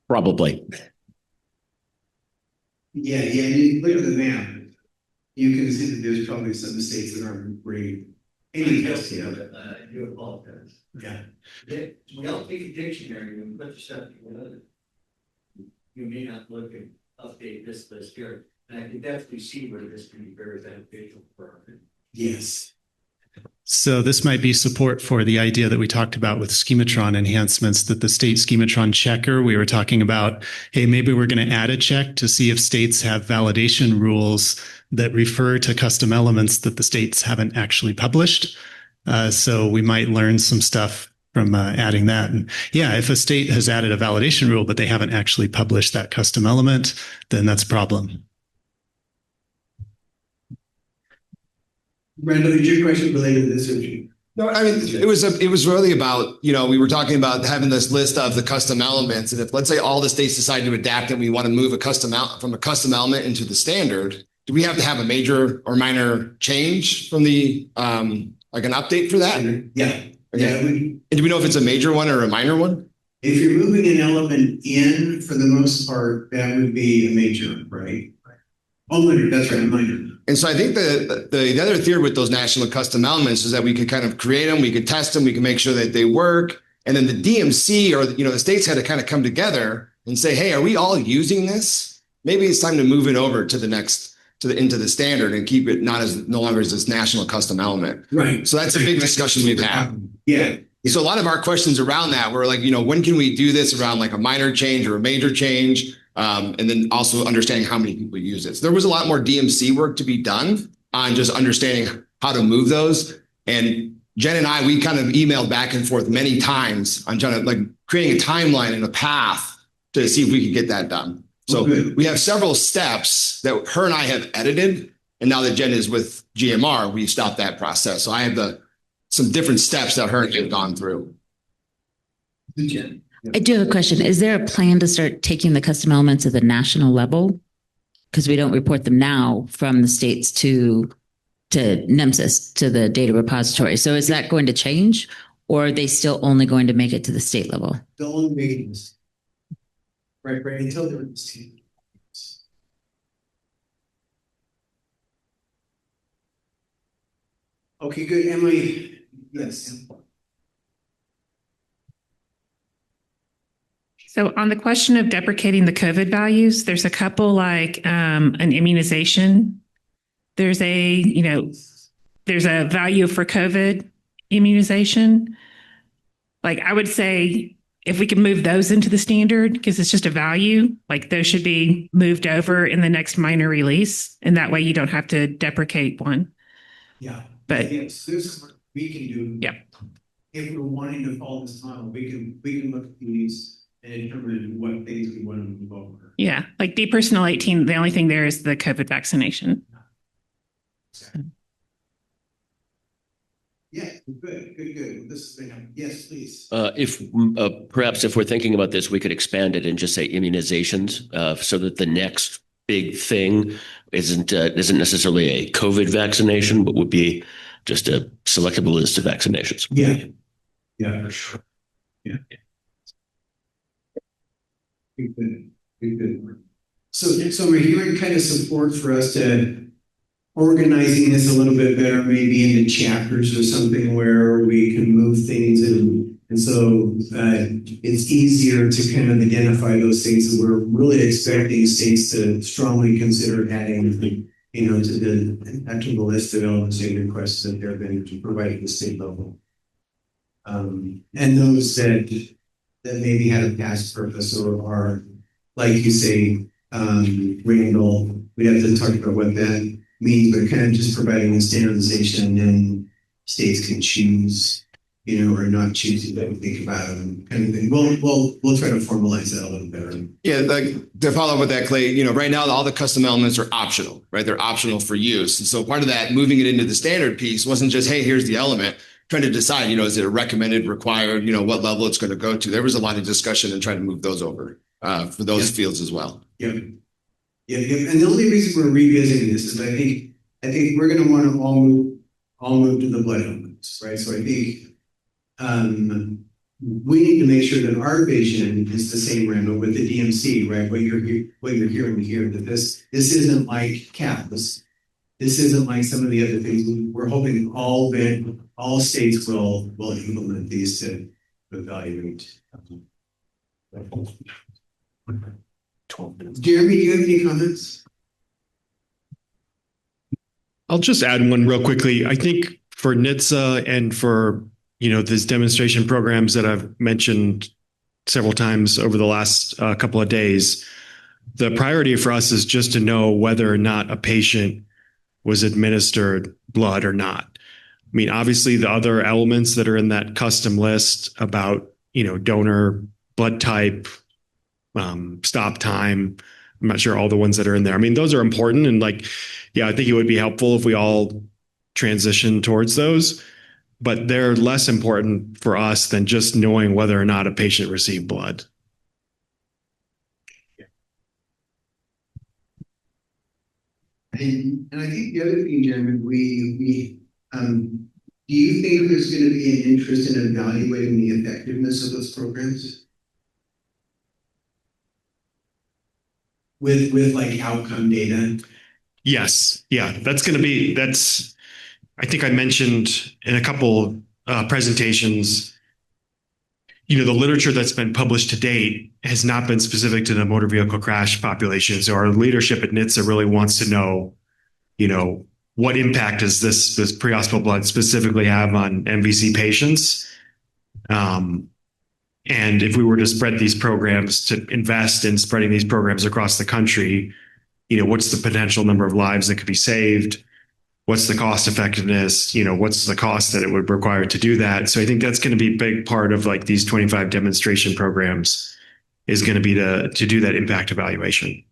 Probably. Yeah. You look at the map, you can see that there's probably some states that aren't bringing any testing of it. I do apologize. Yeah. We all take a dictionary and put the stuff together. you may not look at update this list here. And I can definitely see where this can be very beneficial for our. Yes. So this might be support for the idea that we talked about with schematron enhancements, that the state schematron checker, we were talking about, hey, maybe we're going to add a check to see if states have validation rules that refer to custom elements that the states haven't actually published. So we might learn some stuff from adding that. And yeah, if a state has added a validation rule, but they haven't actually published that custom element, then that's a problem. Randall, is your question related to this issue? No, I mean, it was really about, we were talking about having this list of the custom elements. And if, let's say, all the states decide to adapt and we want to move from a custom element into the standard, do we have to have a major or minor change from the, like an update for that? Yeah. Okay. And do we know if it's a major one or a minor one? If you're moving an element in, for the most part, that would be a major, right? Oh, minor, that's right, minor. And so I think the other theory with those national custom elements is that we could kind of create them, we could test them, we can make sure that they work. And then the DMC or, the states had to kind of come together and say, hey, are we all using this? Maybe it's time to move it over to the next, into the standard and keep it no longer as this national custom element. Right. So that's a big discussion we've had. Yeah. So a lot of our questions around that were like, when can we do this around like a minor change or a major change? And then also understanding how many people use it. So there was a lot more DMC work to be done on just understanding how to move those. And Jen and I, we kind of emailed back and forth many times on trying to like creating a timeline and a path to see if we could get that done. So we have several steps that her and I have edited. And now that Jen is with GMR, we've stopped that process. So I have some different steps that her and I have gone through. Jen. I do have a question. Is there a plan to start taking the custom elements at the national level? Because we don't report them now from the states to NEMSIS, to the data repository. So is that going to change, or are they still only going to make it to the state level? They'll only make it right, until they're in the state. Okay, good. Emily, yes. So on the question of deprecating the COVID values, there's a couple like an immunization. There's a value for COVID immunization. Like I would say if we can move those into the standard, because it's just a value, like those should be moved over in the next minor release. And that way you don't have to deprecate one. Yeah. But yes, this is what we can do. Yeah. If we're wanting to follow this model, we can look at these and determine what things we want to move over. Yeah, like depersonal 18, the only thing there is the COVID vaccination. Yeah, good. This has been, yes, please. Perhaps if we're thinking about this, we could expand it and just say immunizations, so that the next big thing isn't necessarily a COVID vaccination, but would be just a selectable list of vaccinations. Yeah. Good. So we're hearing kind of support for us to organizing this a little bit better, maybe into chapters or something where we can move things and so it's easier to kind of identify those things that we're really expecting states to strongly consider adding, to the list of elements and requests that they're going to provide at the state level. And those that maybe had a past purpose or are, like you say, Randall, we have to talk about what that means, but kind of just providing a standardization and states can choose, or not choose that we think about them kind of thing. We'll try to formalize that a little better. Yeah, like to follow up with that, Clay, right now all the custom elements are optional, right? They're optional for use. And so part of that moving it into the standard piece wasn't just, hey, here's the element. Trying to decide, is it a recommended, required, what level it's going to go to. There was a lot of discussion and trying to move those over for those fields as well. Yeah. And the only reason we're revisiting this is I think we're going to want to all move to the blood elements, right? So I think we need to make sure that our vision is the same, Randall, with the DMC, right? What you're hearing here, that this isn't like CAPS. This isn't like some of the other things. We're hoping all states will implement these to evaluate. 12 minutes. Jeremy, do you have any comments? I'll just add one real quickly. I think for NHTSA and for, these demonstration programs that I've mentioned several times over the last couple of days, the priority for us is just to know whether or not a patient was administered blood or not. I mean, obviously the other elements that are in that custom list about, donor, blood type, stop time. I'm not sure all the ones that are in there. I mean, those are important. And I think it would be helpful if we all transition towards those, but they're less important for us than just knowing whether or not a patient received blood. And I think the other thing, Jeremy, do you think there's going to be an interest in evaluating the effectiveness of those programs? With outcome data? Yes. Yeah. I think I mentioned in a couple presentations, the literature that's been published to date has not been specific to the motor vehicle crash population. So our leadership at NHTSA really wants to know, what impact does this pre-hospital blood specifically have on MVC patients? And if we were to spread these programs, to invest in spreading these programs across the country, what's the potential number of lives that could be saved? What's the cost effectiveness? What's the cost that it would require to do that? So I think that's going to be a big part of these 25 demonstration programs is going to be to do that impact evaluation.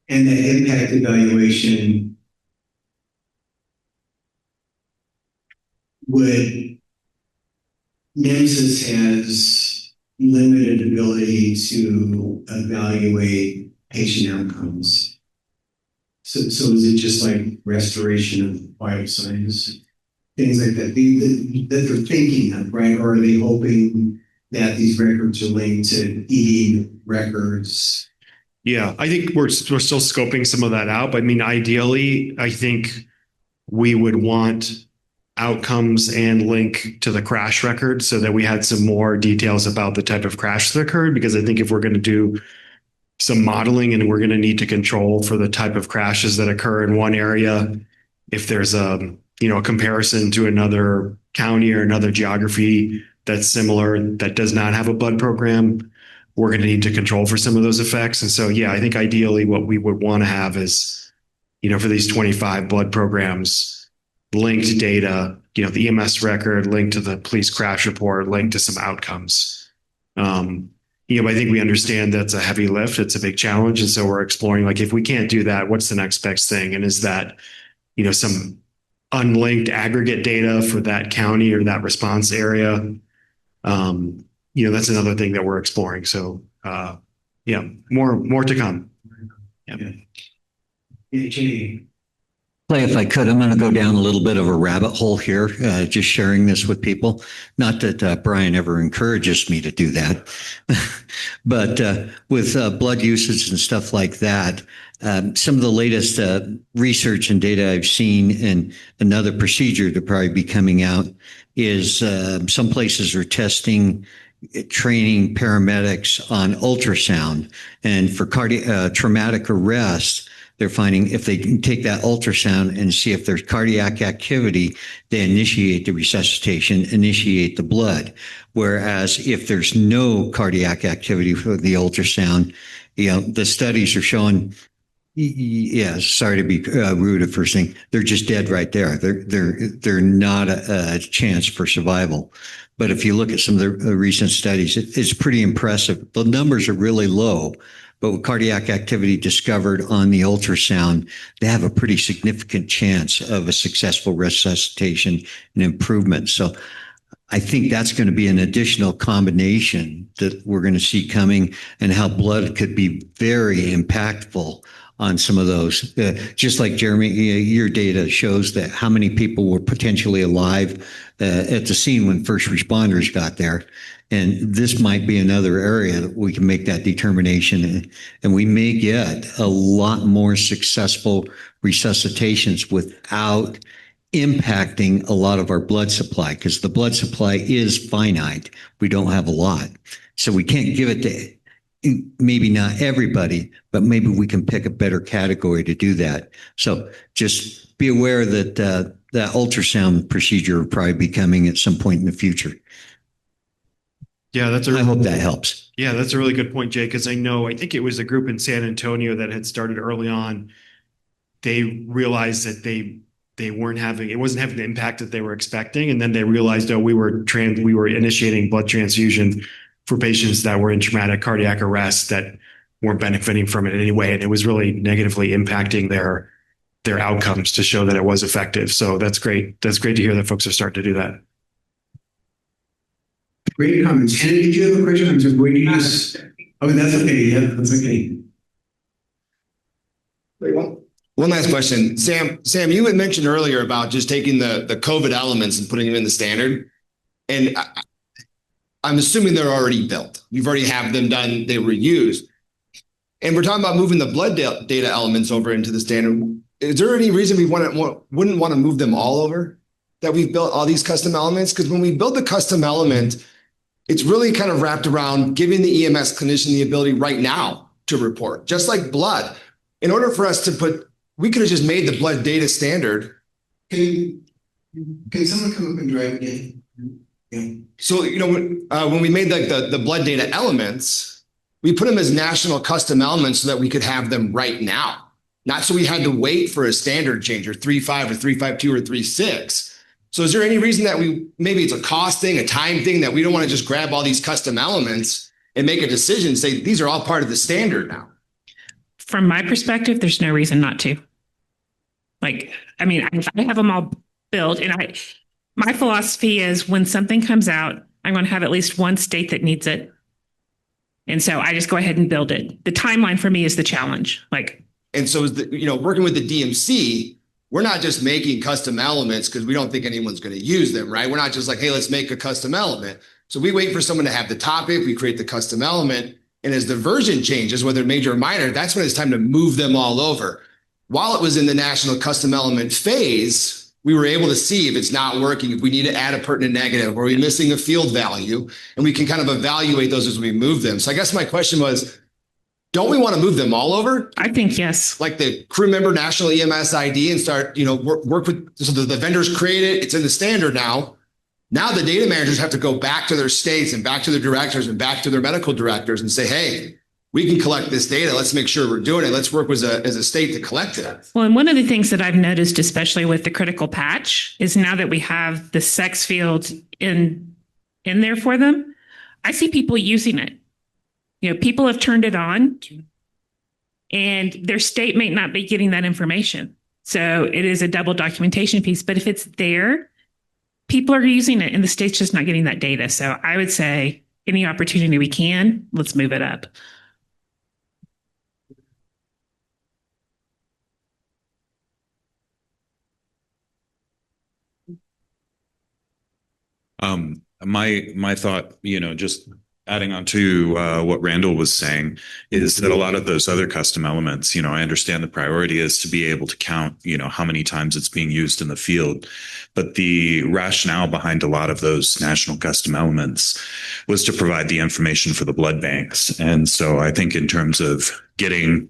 And the impact evaluation would, NEMSIS has limited ability to evaluate patient outcomes. So is it just like restoration of vital signs, things like that, that they're thinking of, right? Or are they hoping that these records are linked to ED records? Yeah, I think we're still scoping some of that out. But I mean, ideally, I think we would want outcomes and link to the crash record so that we had some more details about the type of crash that occurred. Because I think if we're going to do some modeling and we're going to need to control for the type of crashes that occur in one area, if there's a comparison to another county or another geography that's similar that does not have a blood program, we're going to need to control for some of those effects. And so, yeah, I think ideally what we would want to have is, for these 25 blood programs, linked data, the EMS record, linked to the police crash report, linked to some outcomes. I think we understand that's a heavy lift. It's a big challenge. And so we're exploring, if we can't do that, what's the next best thing? And is that, some unlinked aggregate data for that county or that response area? That's another thing that we're exploring. So, more to come. Yeah. Clay, if I could, I'm going to go down a little bit of a rabbit hole here, just sharing this with people. Not that Brian ever encourages me to do that, but with blood usage and stuff like that, some of the latest research and data I've seen, and another procedure to probably be coming out is some places are training paramedics on ultrasound, and for traumatic arrest. They're finding if they can take that ultrasound and see if there's cardiac activity, they initiate the resuscitation, initiate the blood. Whereas if there's no cardiac activity for the ultrasound, the studies are showing, sorry to be rude at first thing, they're just dead right there. They're not a chance for survival. But if you look at some of the recent studies, it's pretty impressive. The numbers are really low. But with cardiac activity discovered on the ultrasound, they have a pretty significant chance of a successful resuscitation and improvement. So I think that's going to be an additional combination that we're going to see coming, and how blood could be very impactful on some of those. Just like Jeremy, your data shows that how many people were potentially alive at the scene when first responders got there. And this might be another area that we can make that determination. And we may get a lot more successful resuscitations without impacting a lot of our blood supply because the blood supply is finite. We don't have a lot. So we can't give it to maybe not everybody, but maybe we can pick a better category to do that. So just be aware that that ultrasound procedure will probably be coming at some point in the future. Yeah, I hope that helps. Yeah, that's a really good point, Jay, because I think it was a group in San Antonio that had started early on. They realized that they weren't having, it wasn't having the impact that they were expecting. And then they realized, oh, we were initiating blood transfusion for patients that were in traumatic cardiac arrest that weren't benefiting from it in any way. And it was really negatively impacting their outcomes to show that it was effective. So that's great. That's great to hear that folks are starting to do that. Great comments. Hannah, did you have a question? I'm just waiting. Oh, that's okay. Yeah, that's okay. Wait, one last question. Sam, you had mentioned earlier about just taking the COVID elements and putting them in the standard. And I'm assuming they're already built. You've already have them done, they were used. And we're talking about moving the blood data elements over into the standard. Is there any reason we wouldn't want to move them all over? That we've built all these custom elements? Because when we build the custom element, it's really kind of wrapped around giving the EMS clinician the ability right now to report, just like blood. In order for us to we could have just made the blood data standard. Can someone come up and drive again? Yeah. So, when we made the blood data elements, we put them as national custom elements so that we could have them right now. Not so we had to wait for a standard change or 3.5 or 3.5.2 or 3.6. So is there any reason that maybe it's a cost thing, a time thing, that we don't want to just grab all these custom elements and make a decision, say these are all part of the standard now? From my perspective, there's no reason not to. I have them all built, and my philosophy is when something comes out, I'm going to have at least one state that needs it. And so I just go ahead and build it. The timeline for me is the challenge. And so working with the DMC, we're not just making custom elements because we don't think anyone's going to use them, right? We're not just like, hey, let's make a custom element. So we wait for someone to have the topic, we create the custom element, and as the version changes, whether major or minor, that's when it's time to move them all over. While it was in the national custom element phase, we were able to see if it's not working, if we need to add a pertinent negative, or we're missing a field value, and we can kind of evaluate those as we move them. So I guess my question was, don't we want to move them all over? I think yes. Like the crew member national EMS ID and start, work with, so the vendors create it, it's in the standard now. Now the data managers have to go back to their states and back to their directors and back to their medical directors and say, hey, we can collect this data. Let's make sure we're doing it. Let's work as a state to collect it. Well, and one of the things that I've noticed, especially with the critical patch, is now that we have the sex field in there for them, I see people using it. People have turned it on and their state may not be getting that information. So it is a double documentation piece, but if it's there, people are using it and the state's just not getting that data. So I would say any opportunity we can, let's move it up. My thought, just adding on to what Randall was saying, is that a lot of those other custom elements, I understand the priority is to be able to count, how many times it's being used in the field. But the rationale behind a lot of those national custom elements was to provide the information for the blood banks. And so I think in terms of getting,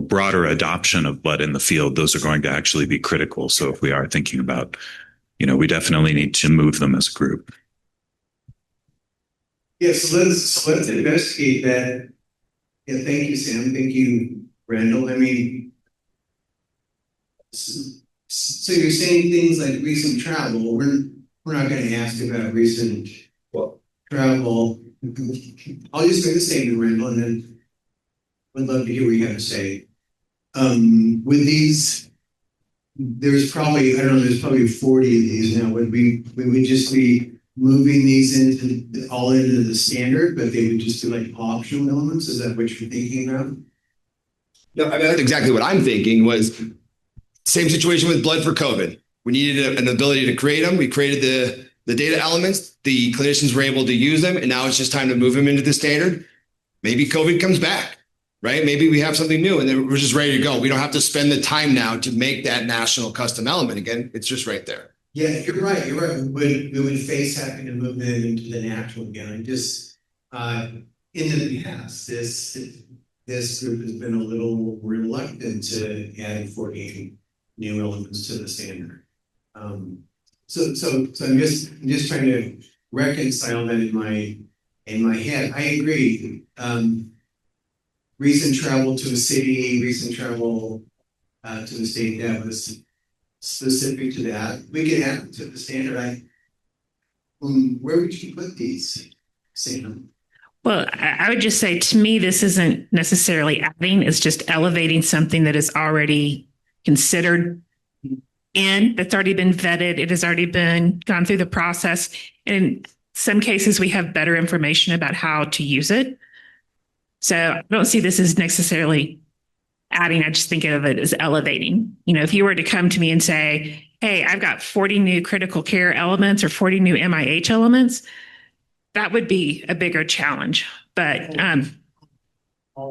broader adoption of blood in the field, those are going to actually be critical. So if we are thinking about, we definitely need to move them as a group. Yes, let's investigate that. Yeah, thank you, Sam. Thank you, Randall. So you're saying things like recent travel. We're not going to ask about recent travel. I'll just make a statement, Randall, and then would love to hear what you have to say. With these, there's probably 40 of these now. Would we just be moving these into the standard, but they would just be like optional elements? Is that what you're thinking about? No, that's exactly what I'm thinking. Was same situation with blood for COVID. We needed an ability to create them. We created the data elements. The clinicians were able to use them, and now it's just time to move them into the standard. Maybe COVID comes back. right? Maybe we have something new and then we're just ready to go. We don't have to spend the time now to make that national custom element again. It's just right there. Yeah, you're right. You're right. We would face having to move them into the natural again. I just in the past, this group has been a little reluctant to add 48 new elements to the standard. So I'm just trying to reconcile that in my head. I agree. Recent travel to a city, recent travel to the state, that was specific to that. We could add to the standard. Where would you put these, Sam? Well, I would just say, to me, this isn't necessarily adding, it's just elevating something that is already considered that's already been vetted. It has already been gone through the process. In some cases, we have better information about how to use it. So I don't see this as necessarily adding. I just think of it as elevating. If you were to come to me and say, hey, I've got 40 new critical care elements or 40 new MIH elements, that would be a bigger challenge. But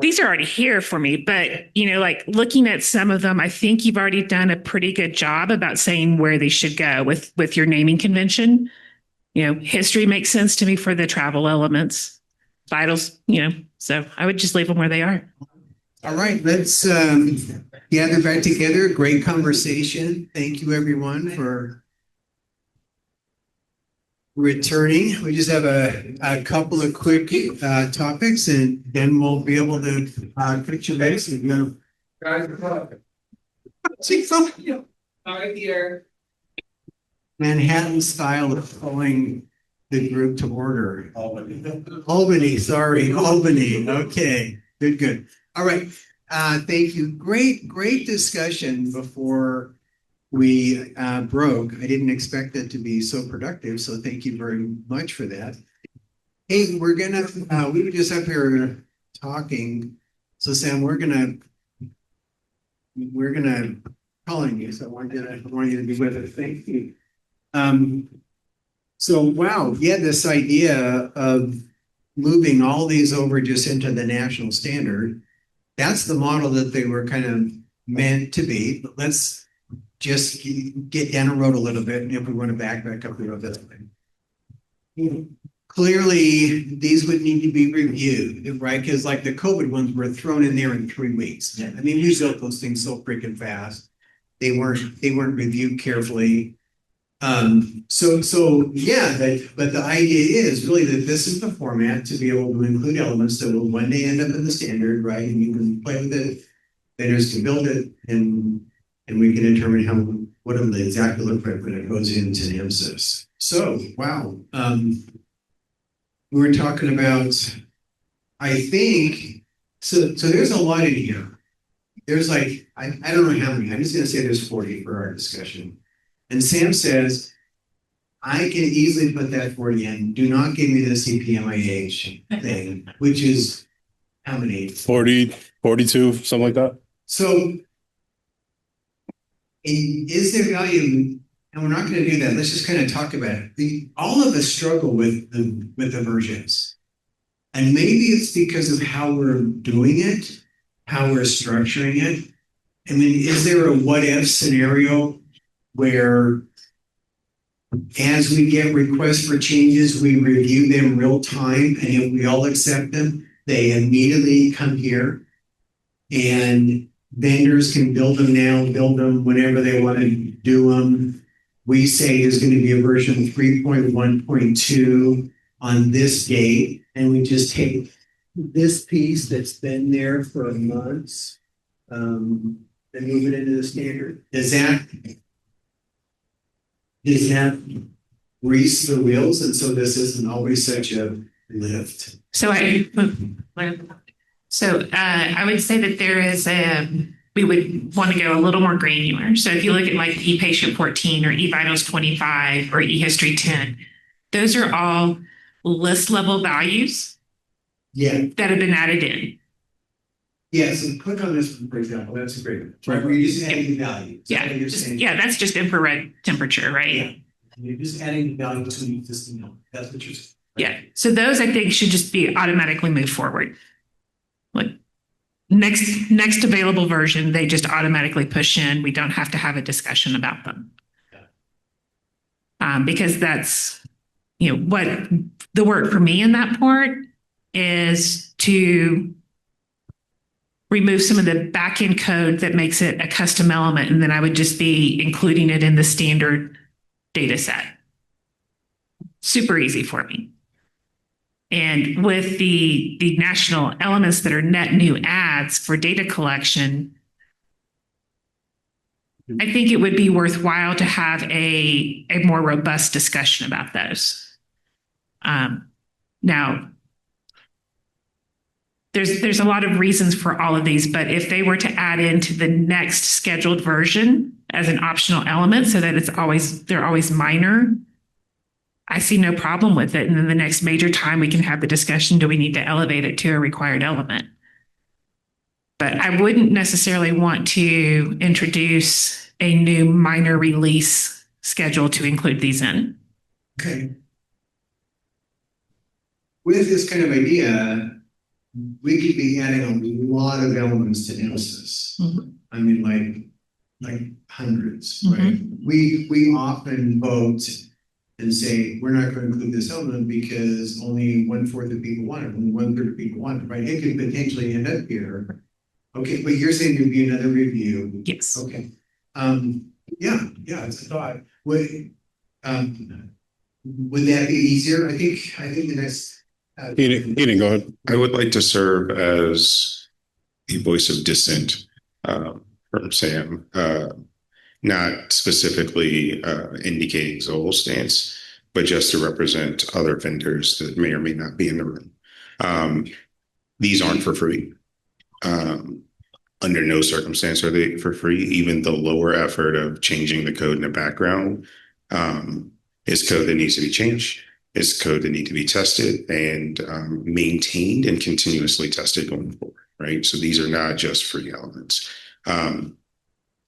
these are already here for me. But, like looking at some of them, I think you've already done a pretty good job about saying where they should go with your naming convention. History makes sense to me for the travel elements, vitals, so I would just leave them where they are. All right, let's gather back together. Great conversation. Thank you, everyone, for returning. We just have a couple of quick topics, and then we'll be able to put your base and go. Guys, right here. Manhattan style of calling the group to order. Albany, sorry, Albany. Okay, good. All right. Thank you. Great discussion before we broke. I didn't expect it to be so productive, so thank you very much for that. Hey, we were just up here talking. So Sam, we're gonna call on you. So I want you to be with us. Thank you. So wow, yeah, this idea of moving all these over just into the national standard, that's the model that they were kind of meant to be. But let's just get down the road a little bit, and if we want to back up the road, that's fine. Clearly, these would need to be reviewed, right? Because like the COVID ones were thrown in there in 3 weeks. I mean, we built those things so freaking fast. They weren't reviewed carefully. So yeah, but the idea is really that this is the format to be able to include elements that will one day end up in the standard, right? And you can play with it, vendors can build it, and we can determine what it'll exactly look like when it goes into NEMSIS. So wow, we were talking about, I think, so there's a lot in here. There's like, I don't know how many, I'm just gonna say there's 40 for our discussion. And Sam says, I can easily put that 40 in. Do not give me the CPMIH thing, which is how many? 40, 42, something like that. So is there value? And we're not going to do that. Let's just kind of talk about it. All of us struggle with the versions. And maybe it's because of how we're doing it, how we're structuring it. I mean, is there a what if scenario where as we get requests for changes, we review them real time, and if we all accept them, they immediately come here, and vendors can build them now, build them whenever they want to do them. We say there's going to be a version 3.1.2 on this date, and we just take this piece that's been there for months and move it into the standard. Does that grease the wheels, and so this isn't always such a lift? So I would say that there is we would want to go a little more granular. So if you look at like ePatient 14 or eVitals 25 or eHistory 10, those are all list level values that have been added in. Yeah, so click on this one, for example. That's a great one. Right, where you're just adding the value. That's just infrared temperature, right? Yeah. You're just adding the value to the existing number. That's what you're saying. Right? Yeah. So those I think should just be automatically moved forward. Like next available version, they just automatically push in. We don't have to have a discussion about them. Because that's, what the work for me in that part is to remove some of the back-end code that makes it a custom element, and then I would just be including it in the standard data set. Super easy for me. And with the national elements that are net new adds for data collection, I think it would be worthwhile to have a more robust discussion about those. Now, there's a lot of reasons for all of these, but if they were to add into the next scheduled version as an optional element so that they're always minor, I see no problem with it. And then the next major time we can have the discussion, do we need to elevate it to a required element? But I wouldn't necessarily want to introduce a new minor release schedule to include these in. Okay. With this kind of idea, we could be adding a lot of elements to NEMSIS. Mm-hmm. I mean, like hundreds, right? We often vote and say, we're not going to include this element because only 1/4 of people want it, only 1/3 of people want it, right? It could potentially end up here. Okay, but you're saying there'd be another review. Yes. Okay. Yeah, it's a thought. Would that be easier? I think the next Eden, go ahead. I would like to serve as a voice of dissent from Sam, not specifically indicating Zoll's stance, but just to represent other vendors that may or may not be in the room. These aren't for free. Under no circumstance are they for free. Even the lower effort of changing the code in the background is code that needs to be changed. Is code that need to be tested and maintained and continuously tested going forward, right? So these are not just free elements. The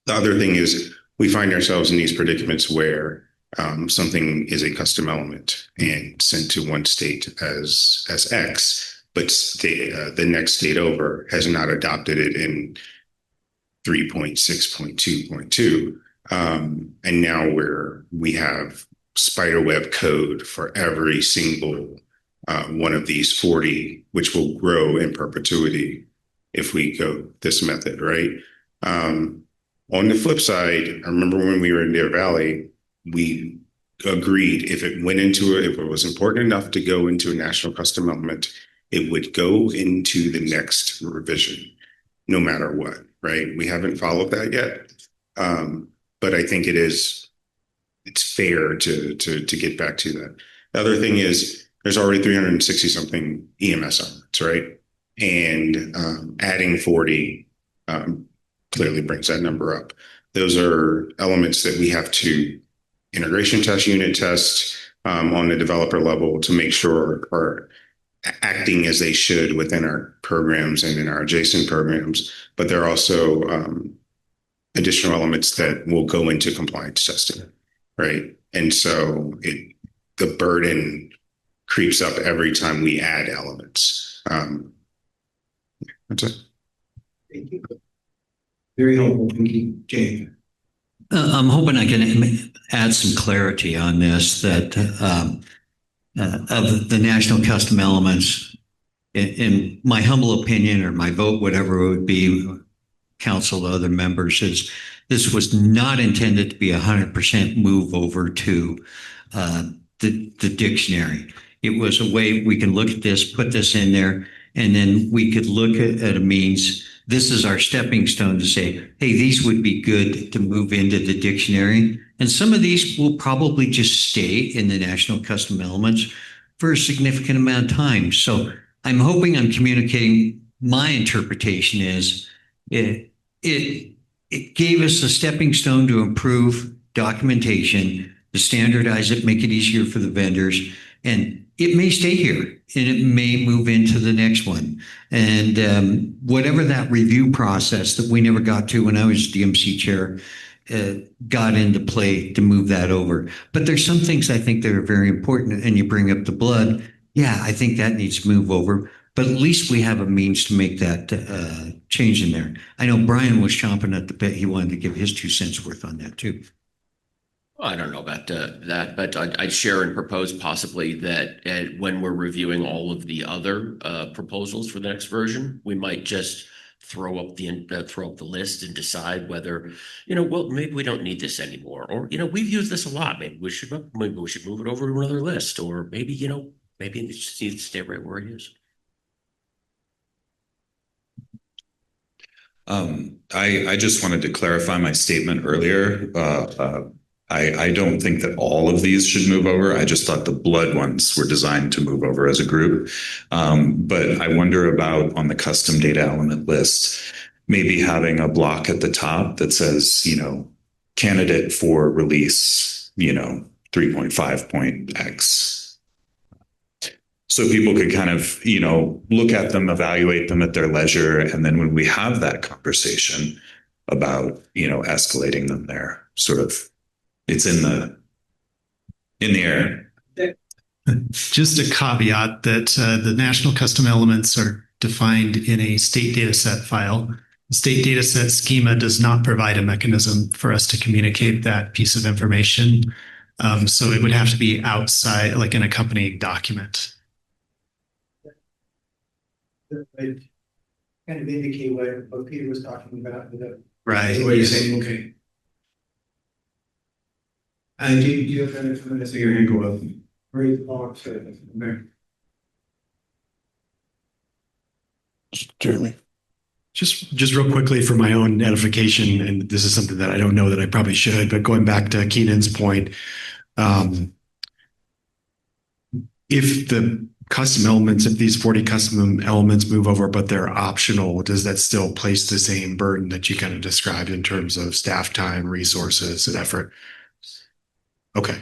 other thing is we find ourselves in these predicaments where something is a custom element and sent to one state as X, but the next state over has not adopted it in 3.6.2.2. And now we have spiderweb code for every single one of these 40, which will grow in perpetuity if we go this method, right? On the flip side, I remember when we were in Deer Valley, we agreed if it was important enough to go into a national custom element, it would go into the next revision, no matter what, right? We haven't followed that yet. But I think it's fair to get back to that. The other thing is there's already 360 something EMS elements, right? And adding 40 clearly brings that number up. Those are elements that we have to integration test, unit test on the developer level to make sure are acting as they should within our programs and in our adjacent programs. But there are also additional elements that will go into compliance testing, right? And so the burden creeps up every time we add elements. That's it. Thank you. Very helpful. Thank you, Jay. I'm hoping I can add some clarity on this, that of the national custom elements, in my humble opinion, or my vote, whatever it would be, council, other members, is this was not intended to be 100% move over to the dictionary. It was a way we can look at this, put this in there, and then we could look at a means. This is our stepping stone to say, hey, these would be good to move into the dictionary. And some of these will probably just stay in the national custom elements for a significant amount of time. So I'm hoping I'm communicating. My interpretation is it gave us a stepping stone to improve documentation, to standardize it, make it easier for the vendors. And it may stay here and it may move into the next one. And whatever that review process that we never got to when I was DMC chair got into play to move that over. But there's some things I think that are very important. And you bring up the blood. Yeah, I think that needs to move over. but at least we have a means to make that change in there. I know Brian was chomping at the bit. He wanted to give his 2 cents worth on that too. I don't know about that, but I'd share and propose possibly that when we're reviewing all of the other proposals for the next version, we might just throw up the list and decide whether, well, maybe we don't need this anymore, or we've used this a lot. Maybe we should move it over to another list, or maybe maybe it just needs to stay right where it is. I just wanted to clarify my statement earlier. I don't think that all of these should move over. I just thought the blood ones were designed to move over as a group. But I wonder about on the custom data element list, maybe having a block at the top that says, candidate for release, 3.5.x. So people could kind of, look at them, evaluate them at their leisure. And then when we have that conversation about, escalating them there, sort of, it's in the air. Just a caveat that the national custom elements are defined in a state data set file. The state data set schema does not provide a mechanism for us to communicate that piece of information. So it would have to be outside, like an accompanying document. Kind of indicate what Peter was talking about. Right. What you're saying, okay. Do you have any comments? So your hand go up. Great. Jeremy. Just real quickly for my own edification, and this is something that I don't know that I probably should, but going back to Keenan's point, if the custom elements, if these 40 custom elements move over, but they're optional, does that still place the same burden that you kind of described in terms of staff time, resources, and effort? Okay.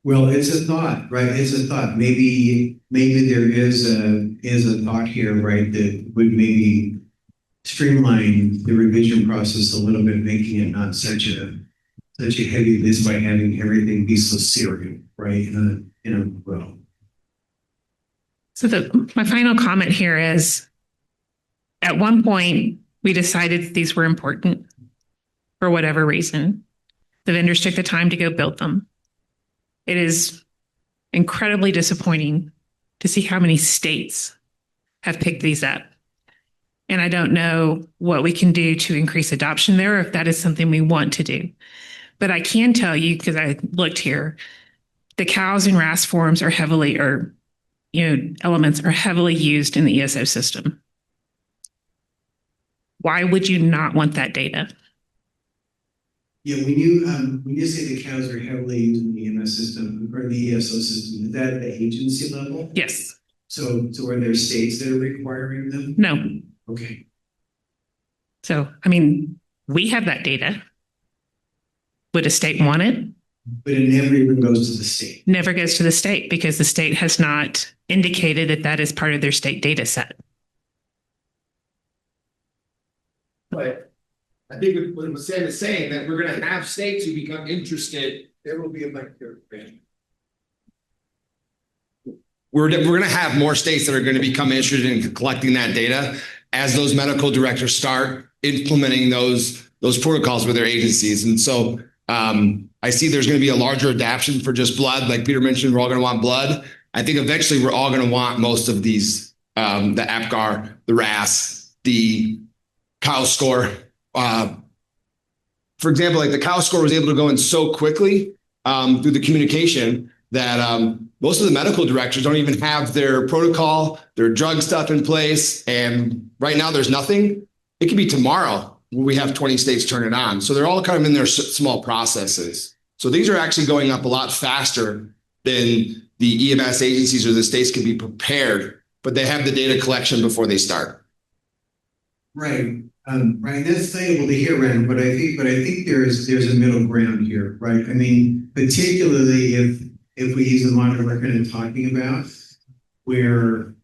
Well, it's a thought, right? It's a thought. Maybe there is a thought here, right, that would maybe streamline the revision process a little bit, making it not such a heavy list by having everything be so serial, right? Well. So my final comment here is, at one point, we decided that these were important for whatever reason. The vendors took the time to go build them. It is incredibly disappointing to see how many states have picked these up. And I don't know what we can do to increase adoption there, or if that is something we want to do. But I can tell you, because I looked here, the cows and RAS forms are heavily, elements are heavily used in the ESO system. Why would you not want that data? Yeah, when you say the cows are heavily used in the EMS system or the ESO system, is that at the agency level? Yes. So are there states that are requiring them? No. Okay. So, we have that data. Would a state want it? But it never even goes to the state. Never goes to the state because the state has not indicated that that is part of their state data set. But I think what Sam is saying, that we're going to have states who become interested. There will be a mic there. We're going to have more states that are going to become interested in collecting that data as those medical directors start implementing those protocols with their agencies. And so I see there's going to be a larger adoption for just blood. Like Peter mentioned, we're all going to want blood. I think eventually we're all going to want most of these, the APGAR, the RAS, the cow score. For example, like the cow score was able to go in so quickly through the communication that most of the medical directors don't even have their protocol, their drug stuff in place. And right now there's nothing. It could be tomorrow when we have 20 states turn it on. So they're all kind of in their small processes. So these are actually going up a lot faster than the EMS agencies or the states can be prepared, but they have the data collection before they start. Right. Right. That's valuable to hear, Rand, but I think there's a middle ground here, right? Particularly if we use the model we're kind of talking about, where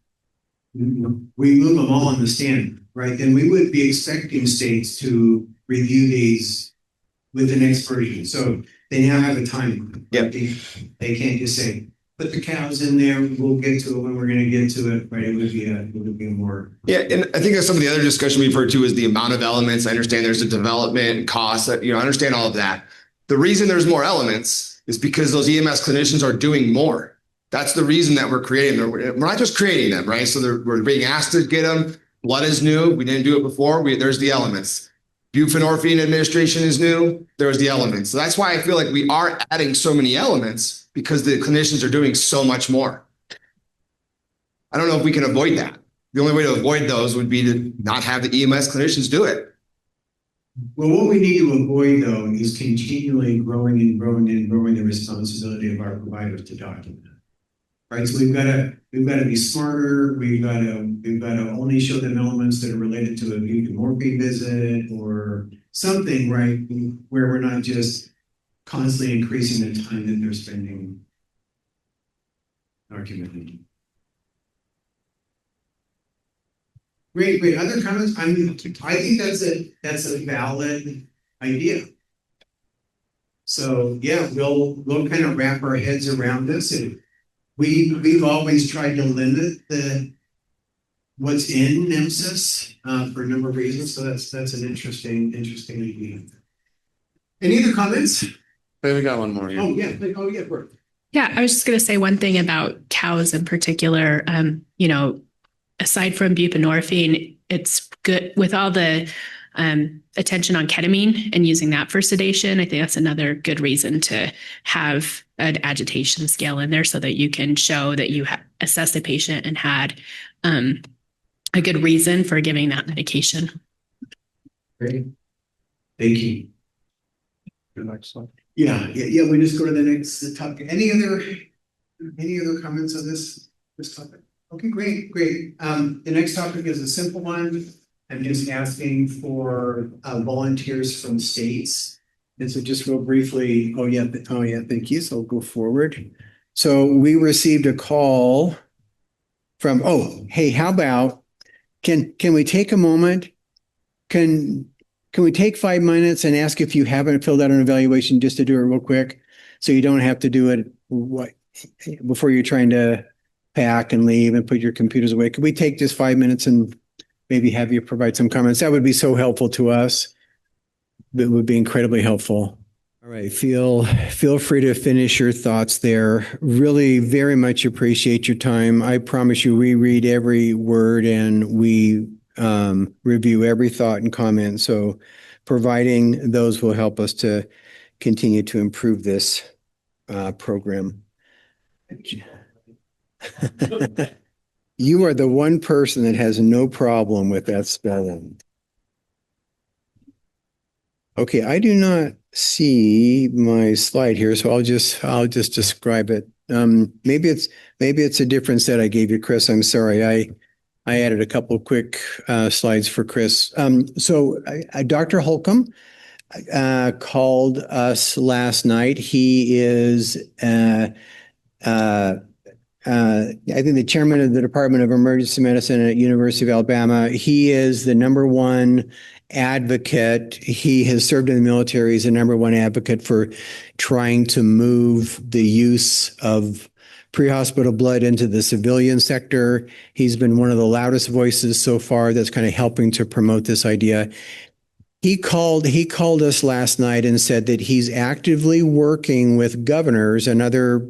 we move them all in the standard, right? Then we would be expecting states to review these with the next version. So they now have a time. Yep. They can't just say, put the cows in there, we'll get to it when we're gonna get to it, right? It would be more. Yeah, and I think that's some of the other discussion we've heard too is the amount of elements. I understand there's a development cost, I understand all of that. The reason there's more elements is because those EMS clinicians are doing more. That's the reason that we're creating them. We're not just creating them, right? So we're being asked to get them. Blood is new. We didn't do it before. There's the elements. Buprenorphine administration is new. There's the elements. So that's why I feel like we are adding so many elements because the clinicians are doing so much more. I don't know if we can avoid that. The only way to avoid those would be to not have the EMS clinicians do it. Well, what we need to avoid though is continually growing the responsibility of our providers to document. Right, so we've got to be smarter. We've got to only show them elements that are related to a buprenorphine visit or something, right? Where we're not just constantly increasing the time that they're spending documenting. Great. Other comments? I think that's a valid idea. So yeah, we'll kind of wrap our heads around this. And we've always tried to limit what's in NEMSIS for a number of reasons. So that's an interesting idea. Any other comments? We got one more here. Oh yeah, Bert. Yeah, I was just going to say one thing about cows in particular. Aside from buprenorphine, it's good with all the attention on ketamine and using that for sedation. I think that's another good reason to have an agitation scale in there so that you can show that you assessed a patient and had a good reason for giving that medication. Great. Thank you. The next slide. Yeah. We just go to the next topic. Any other comments on this topic? Okay, great. The next topic is a simple one. I'm just asking for volunteers from states. And so just real briefly, thank you. So I'll go forward. So we received a call from, hey, how about, can we take a moment? Can we take 5 minutes and ask if you haven't filled out an evaluation just to do it real quick? So you don't have to do it before you're trying to pack and leave and put your computers away. Could we take just 5 minutes and maybe have you provide some comments? That would be so helpful to us. It would be incredibly helpful. All right, feel free to finish your thoughts there. Really very much appreciate your time. I promise you we read every word and we review every thought and comment. So providing those will help us to continue to improve this program. You are the one person that has no problem with that spelling. Okay, I do not see my slide here, so I'll just describe it. Maybe it's a different set I gave you, Chris. I'm sorry. I added a couple of quick slides for Chris. So Dr. Holcomb called us last night. He is I think the chairman of the Department of Emergency Medicine at University of Alabama. He is the #1 advocate. He has served in the military. He's the #1 advocate for trying to move the use of pre-hospital blood into the civilian sector. He's been one of the loudest voices so far that's kind of helping to promote this idea. He called us last night and said that he's actively working with governors and other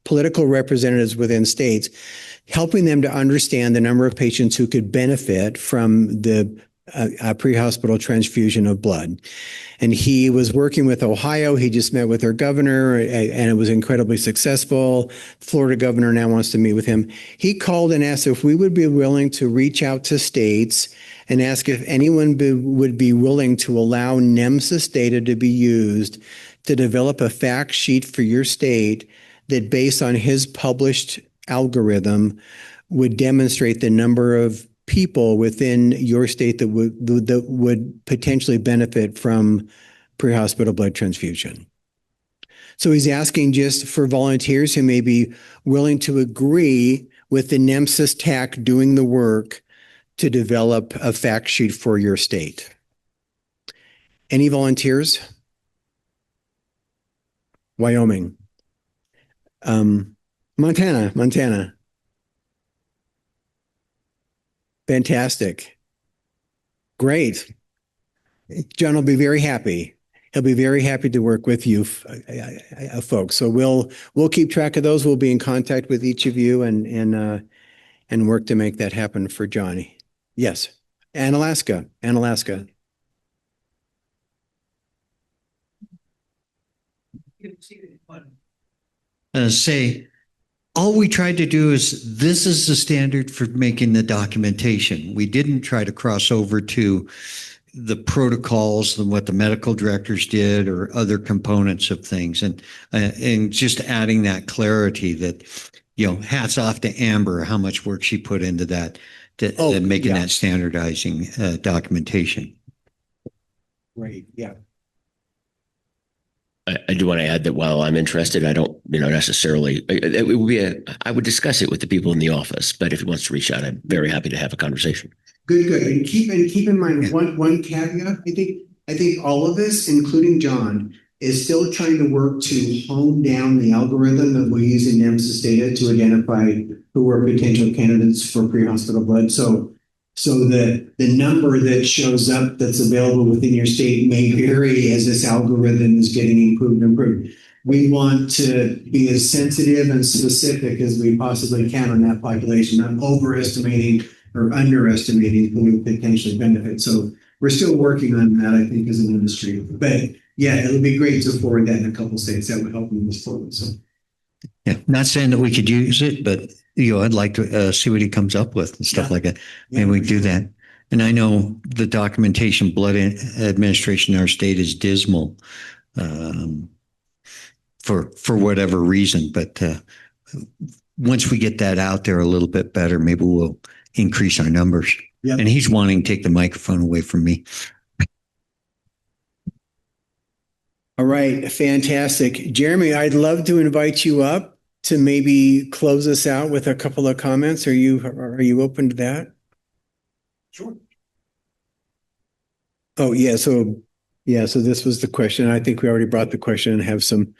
political representatives within states, helping them to understand the number of patients who could benefit from the pre-hospital transfusion of blood. And he was working with Ohio. He just met with their governor and it was incredibly successful. Florida governor now wants to meet with him. He called and asked if we would be willing to reach out to states and ask if anyone would be willing to allow NEMSIS data to be used to develop a fact sheet for your state that, based on his published algorithm, would demonstrate the number of people within your state that would potentially benefit from pre-hospital blood transfusion. So he's asking just for volunteers who may be willing to agree with the NEMSIS TAC doing the work to develop a fact sheet for your state. Any volunteers? Wyoming. Montana. Fantastic. Great. John will be very happy. He'll be very happy to work with you, folks. So we'll keep track of those. We'll be in contact with each of you and work to make that happen for Johnny. Yes. Alaska. Say, all we tried to do is this is the standard for making the documentation. We didn't try to cross over to the protocols and what the medical directors did or other components of things, and just adding that clarity that, hats off to Amber, how much work she put into that, making that standardizing documentation. Right. Yeah. I do want to add that while I'm interested, I don't, necessarily, it would be I would discuss it with the people in the office, but if he wants to reach out, I'm very happy to have a conversation. Good. And keep in mind one caveat. I think all of us, including John, is still trying to work to hone down the algorithm that we use in NEMSIS data to identify who are potential candidates for pre-hospital blood. So the number that shows up that's available within your state may vary as this algorithm is getting improved. We want to be as sensitive and specific as we possibly can on that population, not overestimating or underestimating who would potentially benefit. So we're still working on that, I think, as an industry. But yeah, it'll be great to forward that in a couple states. That would help move us forward. So yeah, not saying that we could use it, but I'd like to see what he comes up with and stuff like that. Maybe we do that. And I know the documentation blood administration in our state is dismal for whatever reason. But once we get that out there a little bit better, maybe we'll increase our numbers. Yep. And he's wanting to take the microphone away from me. All right, fantastic. Jeremy, I'd love to invite you up to maybe close us out with a couple of comments. Are you open to that? Sure. Oh, yeah. So this was the question. I think we already brought the question and have some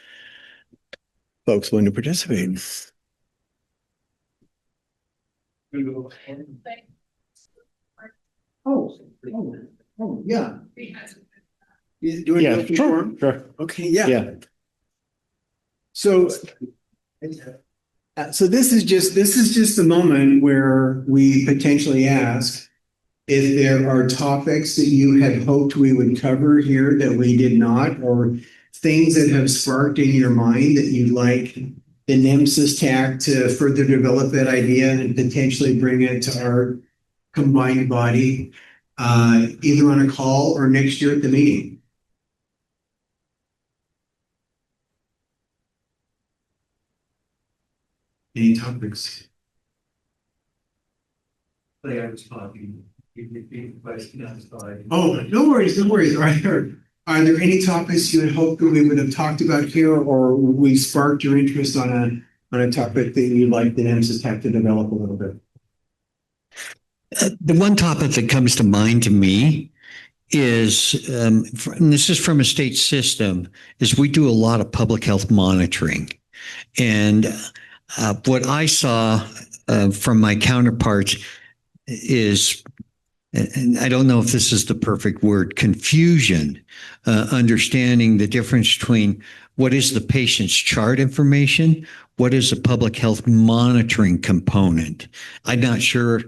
folks willing to participate. Oh, yeah. Sure. Okay, yeah. So this is just a moment where we potentially ask if there are topics that you had hoped we would cover here that we did not, or things that have sparked in your mind that you'd like the NEMSIS TAC to further develop that idea and potentially bring it to our combined body, either on a call or next year at the meeting. Any topics? I was talking. You repeat the question. I'm sorry. Oh, no worries. Are there any topics you had hoped that we would have talked about here, or we sparked your interest on a topic that you'd like the NEMSIS TAC to develop a little bit? The one topic that comes to mind to me is, and this is from a state system, is we do a lot of public health monitoring. And what I saw from my counterparts is, and I don't know if this is the perfect word, confusion, understanding the difference between what is the patient's chart information, what is the public health monitoring component. I'm not sure.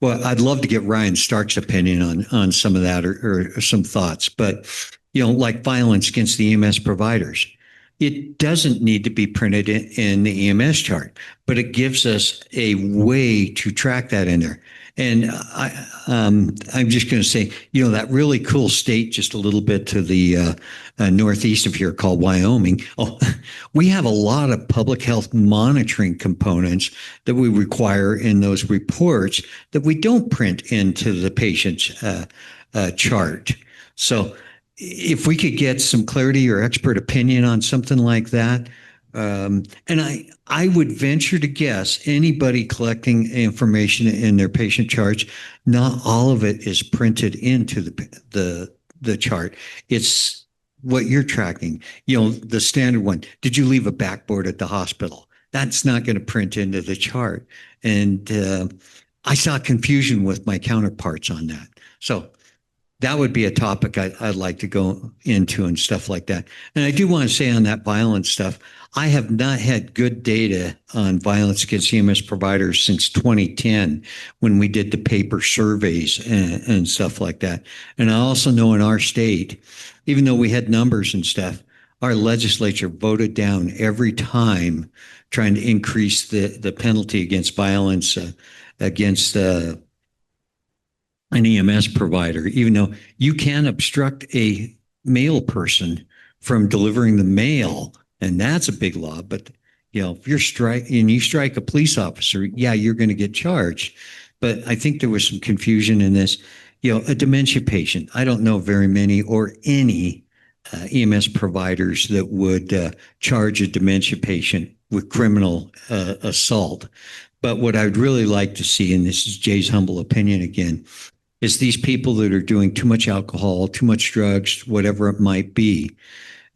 Well, I'd love to get Ryan Stark's opinion on some of that or some thoughts, but like violence against the EMS providers. It doesn't need to be printed in the EMS chart, but it gives us a way to track that in there. And I'm just going to say, that really cool state just a little bit to the northeast of here called Wyoming. Oh, we have a lot of public health monitoring components that we require in those reports that we don't print into the patient's chart. So if we could get some clarity or expert opinion on something like that, and I would venture to guess anybody collecting information in their patient charts, not all of it is printed into the the chart. It's what you're tracking. The standard one. Did you leave a backboard at the hospital? That's not going to print into the chart. And I saw confusion with my counterparts on that. So that would be a topic I'd like to go into and stuff like that. And I do want to say on that violence stuff, I have not had good data on violence against EMS providers since 2010 when we did the paper surveys and stuff like that. And I also know in our state, even though we had numbers and stuff, our legislature voted down every time trying to increase the penalty against violence against an EMS provider, even though you can obstruct a mail person from delivering the mail, and that's a big law. But if you strike a police officer, yeah, you're going to get charged. But I think there was some confusion in this. A dementia patient. I don't know very many or any EMS providers that would charge a dementia patient with criminal assault. But what I'd really like to see, and this is Jay's humble opinion again, is these people that are doing too much alcohol, too much drugs, whatever it might be,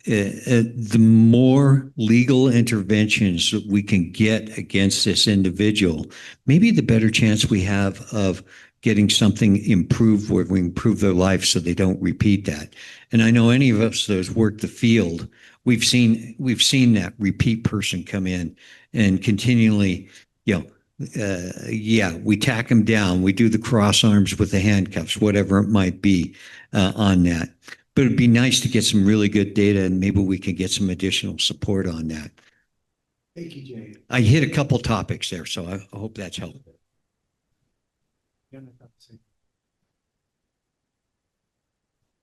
the more legal interventions that we can get against this individual, maybe the better chance we have of getting something improved where we improve their life so they don't repeat that. And I know any of us that has worked the field, we've seen that repeat person come in and continually, we tack them down. We do the cross arms with the handcuffs, whatever it might be on that. But it'd be nice to get some really good data, and maybe we can get some additional support on that. Thank you, Jay. I hit a couple topics there, so I hope that's helpful.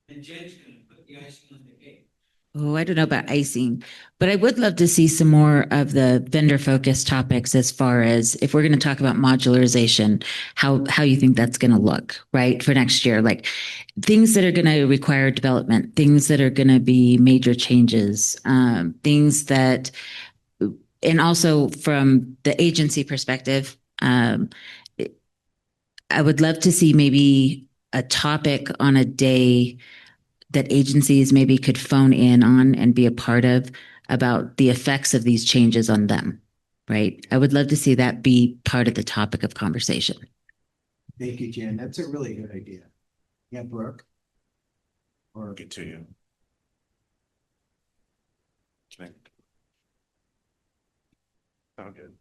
And Jay's going to put the icing on the cake. Oh, I don't know about icing, but I would love to see some more of the vendor focused topics as far as if we're going to talk about modularization, how you think that's going to look, right, for next year, like things that are going to require development, things that are going to be major changes, things that, and also from the agency perspective, I would love to see maybe a topic on a day that agencies maybe could phone in on and be a part of about the effects of these changes on them, right? I would love to see that be part of the topic of conversation. Thank you, Jen. That's a really good idea. Yeah, Brooke? Or Get to you. Sound good.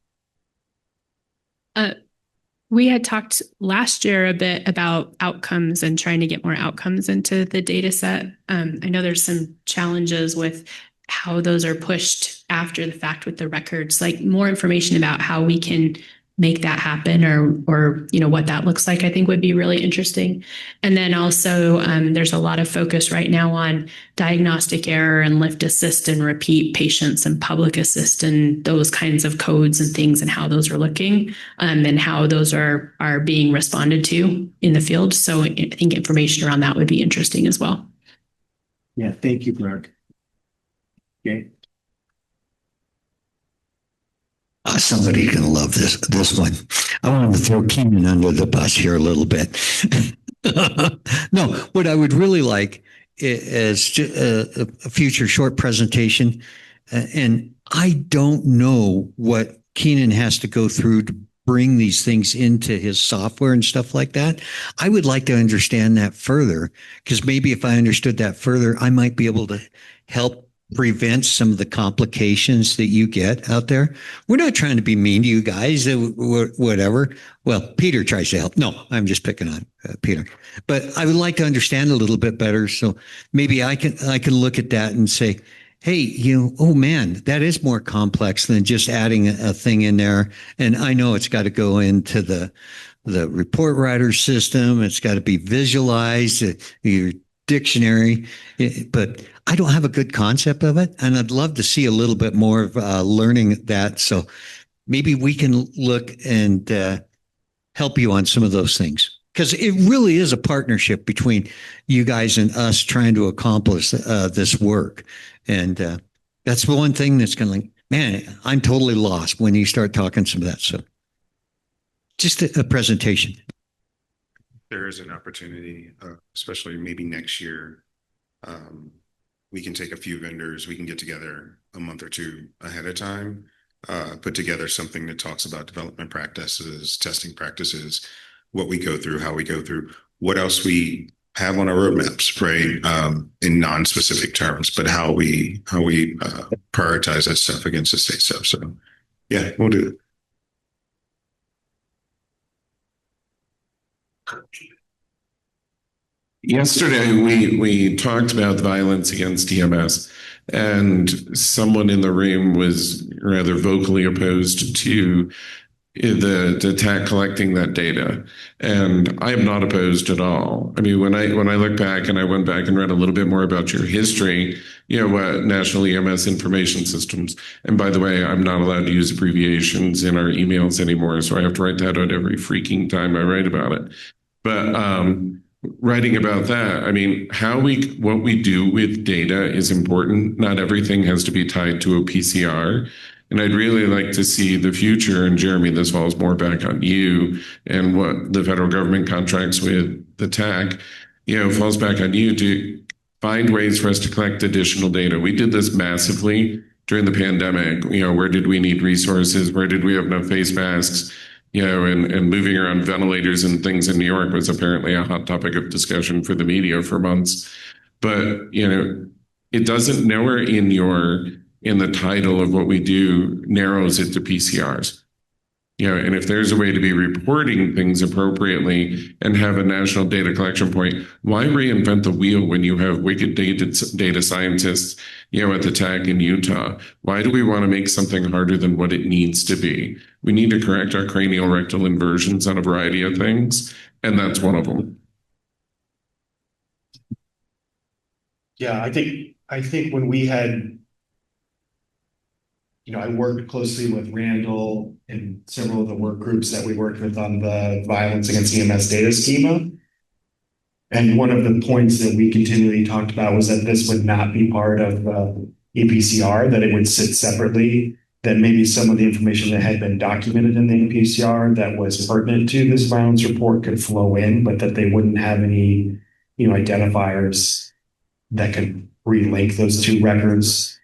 We had talked last year a bit about outcomes and trying to get more outcomes into the data set. I know there's some challenges with how those are pushed after the fact with the records, like more information about how we can make that happen or what that looks like, I think would be really interesting. And then also there's a lot of focus right now on diagnostic error and lift assist and repeat patients and public assist and those kinds of codes and things and how those are looking and how those are being responded to in the field. So I think information around that would be interesting as well. yeah, thank you, Brooke. Okay. Somebody can love this one. I want to throw Keenan under the bus here a little bit. No, what I would really like is a future short presentation. And I don't know what Keenan has to go through to bring these things into his software and stuff like that. I would like to understand that further, because maybe if I understood that further, I might be able to help prevent some of the complications that you get out there. We're not trying to be mean to you guys, whatever. Well, Peter tries to help. No, I'm just picking on Peter. But I would like to understand a little bit better. So maybe I can look at that and say, hey, oh man, that is more complex than just adding a thing in there. And I know it's got to go into the report writer system. It's got to be visualized, your dictionary, but I don't have a good concept of it. And I'd love to see a little bit more of learning that. So maybe we can look and help you on some of those things. Because it really is a partnership between you guys and us trying to accomplish this work. And that's the one thing that's going to, man, I'm totally lost when you start talking some of that. So just a presentation. There is an opportunity, especially maybe next year, We can take a few vendors, we can get together a month or two ahead of time, put together something that talks about development practices, testing practices, what we go through, how we go through, what else we have on our roadmaps, right? In non-specific terms, but how we prioritize that stuff against the state stuff. So yeah, we'll do it. Yesterday, we talked about violence against EMS, and someone in the room was rather vocally opposed to the TAC collecting that data, and I am not opposed at all. I mean, when I look back and I went back and read a little bit more about your history, National EMS Information Systems, and by the way, I'm not allowed to use abbreviations in our emails anymore, so I have to write that out every freaking time I write about it. But writing about that, I mean, what we do with data is important. Not everything has to be tied to a PCR. And I'd really like to see the future, and Jeremy, this falls more back on you and what the federal government contracts with the TAC, falls back on you to find ways for us to collect additional data. We did this massively during the pandemic. Where did we need resources? Where did we have enough face masks? And moving around ventilators and things in New York was apparently a hot topic of discussion for the media for months. But, it doesn't, nowhere in the title of what we do narrows it to PCRs. And if there's a way to be reporting things appropriately and have a national data collection point, why reinvent the wheel when you have wicked data scientists, at the TAC in Utah? Why do we want to make something harder than what it needs to be? We need to correct our cranial rectal inversions on a variety of things, and that's one of them. Yeah, I think when we had, I worked closely with Randall and several of the work groups that we worked with on the violence against EMS data schema. And one of the points that we continually talked about was that this would not be part of EPCR, that it would sit separately, that maybe some of the information that had been documented in the EPCR that was pertinent to this violence report could flow in, but that they wouldn't have any, identifiers that could relink those two records.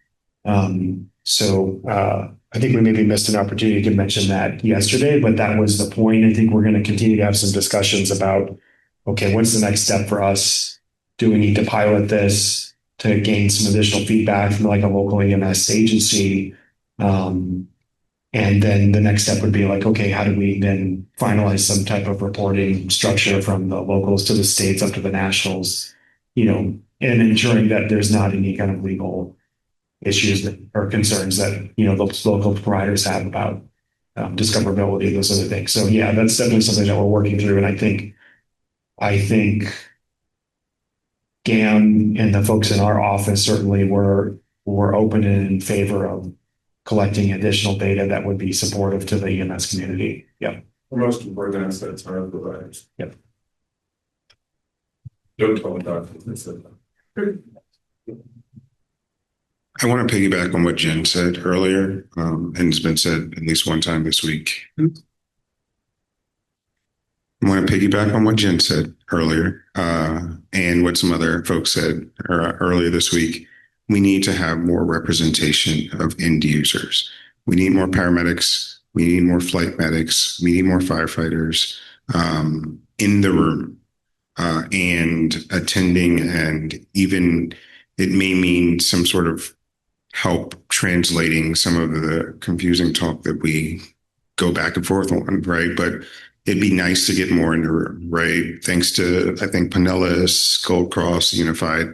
So I think we maybe missed an opportunity to mention that yesterday, but that was the point. I think we're going to continue to have some discussions about, okay, what's the next step for us? Do we need to pilot this to gain some additional feedback from like a local EMS agency? And then the next step would be like, okay, how do we then finalize some type of reporting structure from the locals to the states up to the nationals, and ensuring that there's not any kind of legal issues that or concerns that those local providers have about discoverability, those other things. So yeah, that's definitely something that we're working through. And I think GAM and the folks in our office certainly were open and in favor of collecting additional data that would be supportive to the EMS community. Yep. The most important assets are the providers. Yep. Don't tell the doctor. I want to piggyback on what Jen said earlier, and it's been said at least one time this week. I want to piggyback on what Jen said earlier, and what some other folks said earlier this week. We need to have more representation of end users. We need more paramedics. We need more flight medics. We need more firefighters in the room and attending, and even it may mean some sort of help translating some of the confusing talk that we go back and forth on, right? But it'd be nice to get more in the room, right? Thanks to, I think, Pinellas, Gold Cross, Unified,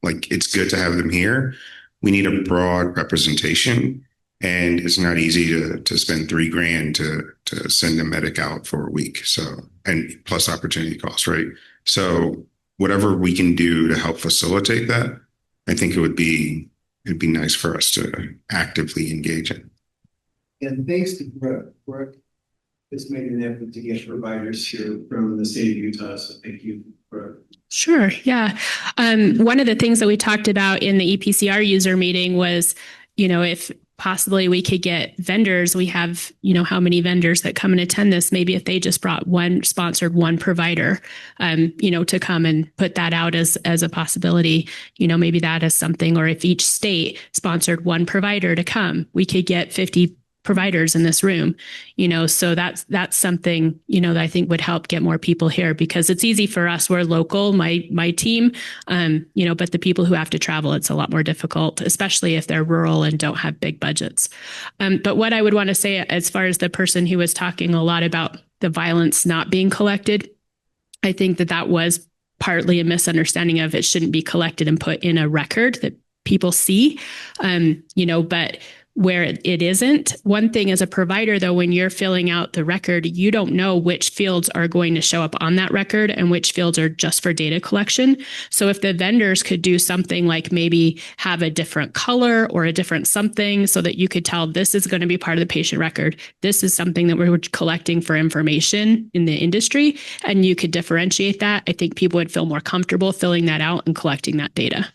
like it's good to have them here. We need a broad representation, and it's not easy to spend $3,000 to send a medic out for a week. So, and plus opportunity costs, right? So whatever we can do to help facilitate that, I think it'd be nice for us to actively engage in. And thanks to Brooke has made an effort to get providers here from the state of Utah. So thank you, Brooke. Sure. Yeah. One of the things that we talked about in the EPCR user meeting was, if possibly we could get vendors. We have, how many vendors that come and attend this. Maybe if they just brought sponsored one provider, to come and put that out as a possibility, maybe that is something. Or if each state sponsored one provider to come, we could get 50 providers in this room, so that's something, that I think would help get more people here, because it's easy for us. We're local, my team, but the people who have to travel, it's a lot more difficult, especially if they're rural and don't have big budgets. But what I would want to say, as far as the person who was talking a lot about the violence not being collected, I think that was partly a misunderstanding of it shouldn't be collected and put in a record that people see, but where it isn't. One thing as a provider, though, when you're filling out the record, you don't know which fields are going to show up on that record and which fields are just for data collection. So if the vendors could do something like maybe have a different color or a different something so that you could tell this is going to be part of the patient record, this is something that we're collecting for information in the industry, and you could differentiate that, I think people would feel more comfortable filling that out and collecting that data.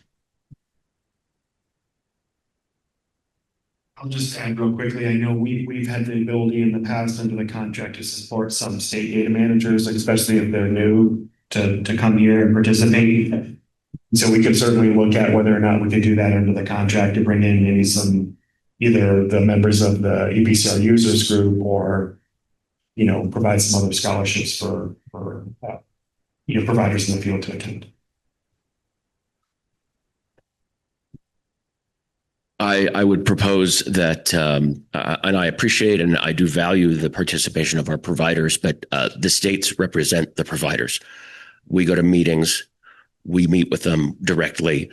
I'll just add real quickly. I know we've had the ability in the past under the contract to support some state data managers, especially if they're new, to come here and participate. So we could certainly look at whether or not we could do that under the contract to bring in maybe either the members of the EPCR users group, or provide some other scholarships for providers in the field to attend. I would propose that, and I appreciate and I do value the participation of our providers, but the states represent the providers. We go to meetings, we meet with them directly.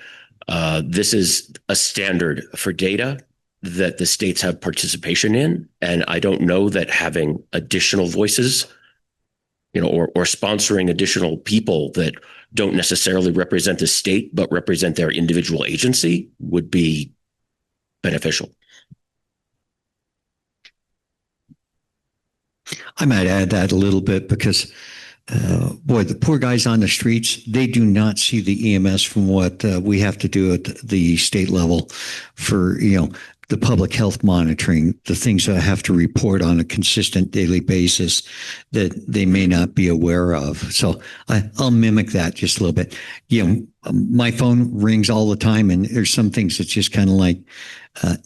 This is a standard for data that the states have participation in, and I don't know that having additional voices, or sponsoring additional people that don't necessarily represent the state but represent their individual agency would be beneficial. I might add that a little bit because, boy, the poor guys on the streets, they do not see the EMS from what we have to do at the state level for, the public health monitoring, the things that I have to report on a consistent daily basis that they may not be aware of. So I'll mimic that just a little bit. My phone rings all the time, and there's some things that's just kind of like,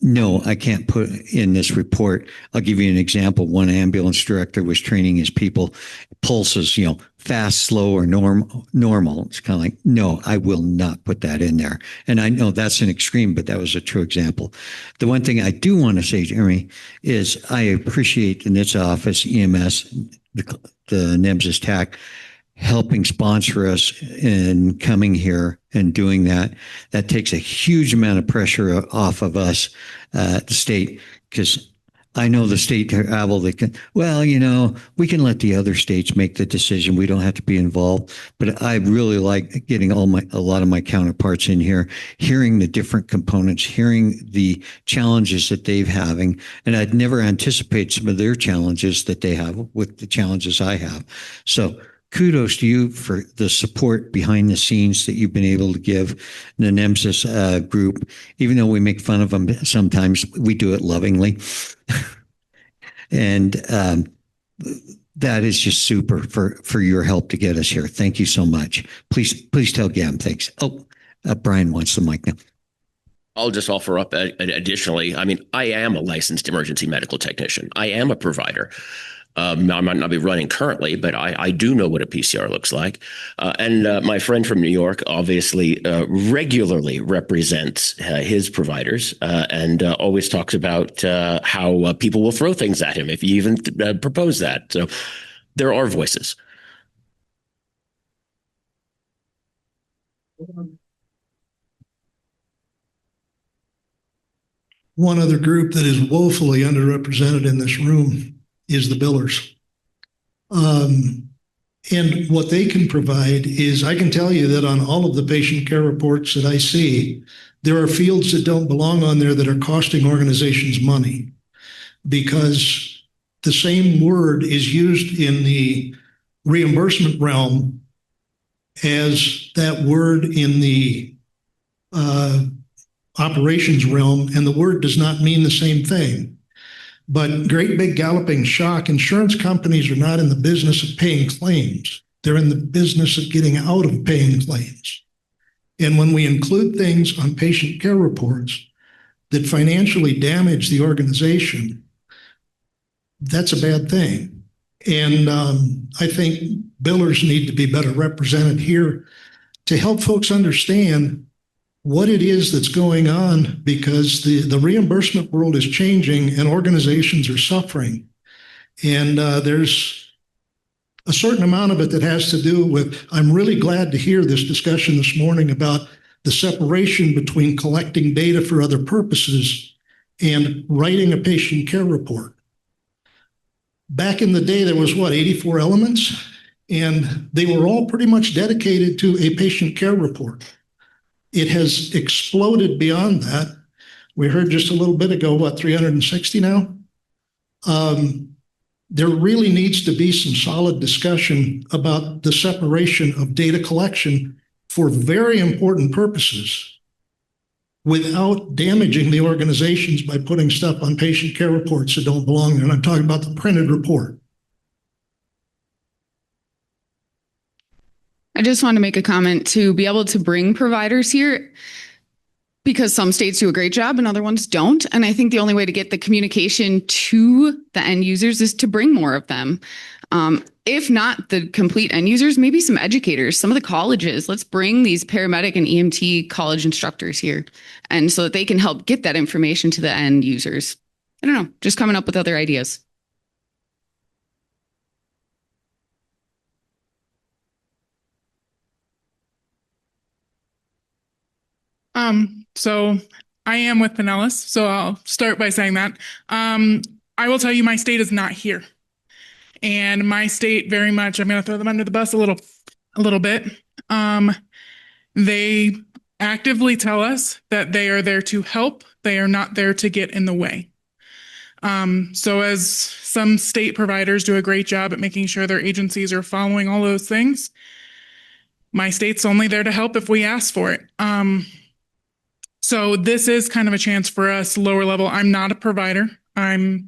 no, I can't put in this report. I'll give you an example. One ambulance director was training his people, pulses, fast, slow, or normal. It's kind of like, no, I will not put that in there. And I know that's an extreme, but that was a true example. The one thing I do want to say, Jeremy, is I appreciate in its office, EMS, the NEMSIS TAC, helping sponsor us in coming here and doing that. That takes a huge amount of pressure off of us at the state, because I know the state travel, they can, we can let the other states make the decision. We don't have to be involved. But I really like getting a lot of my counterparts in here, hearing the different components, hearing the challenges that they're having. And I'd never anticipate some of their challenges that they have with the challenges I have. So kudos to you for the support behind the scenes that you've been able to give the NEMSIS group. Even though we make fun of them sometimes, we do it lovingly. And that is just super for your help to get us here. Thank you so much. Please tell Gam thanks. Oh, Brian wants the mic now. I'll just offer up additionally, I am a licensed emergency medical technician. I am a provider. Now, I might not be running currently, but I do know what a PCR looks like. And my friend from New York obviously regularly represents his providers and always talks about how people will throw things at him if you even propose that. So there are voices. One other group that is woefully underrepresented in this room is the billers. And what they can provide is, I can tell you that on all of the patient care reports that I see, there are fields that don't belong on there that are costing organizations money, because the same word is used in the reimbursement realm as that word in the operations realm, and the word does not mean the same thing. But great big galloping shock, insurance companies are not in the business of paying claims. They're in the business of getting out of paying claims. And when we include things on patient care reports that financially damage the organization, that's a bad thing. And I think billers need to be better represented here to help folks understand what it is that's going on, because the reimbursement world is changing and organizations are suffering. And there's a certain amount of it that has to do with, I'm really glad to hear this discussion this morning about the separation between collecting data for other purposes and writing a patient care report. Back in the day, there was 84 elements, and they were all pretty much dedicated to a patient care report. It has exploded beyond that. We heard just a little bit ago, 360 now? There really needs to be some solid discussion about the separation of data collection for very important purposes without damaging the organizations by putting stuff on patient care reports that don't belong there. And I'm talking about the printed report. I just want to make a comment to be able to bring providers here, because some states do a great job and other ones don't. And I think the only way to get the communication to the end users is to bring more of them. If not the complete end users, maybe some educators, some of the colleges. Let's bring these paramedic and EMT college instructors here, and so that they can help get that information to the end users. I don't know, just coming up with other ideas. So I am with Pinellas, so I'll start by saying that. I will tell you my state is not here. And my state very much, I'm going to throw them under the bus a little bit. They actively tell us that they are there to help. They are not there to get in the way. So as some state providers do a great job at making sure their agencies are following all those things, my state's only there to help if we ask for it. So this is kind of a chance for us lower level. I'm not a provider. I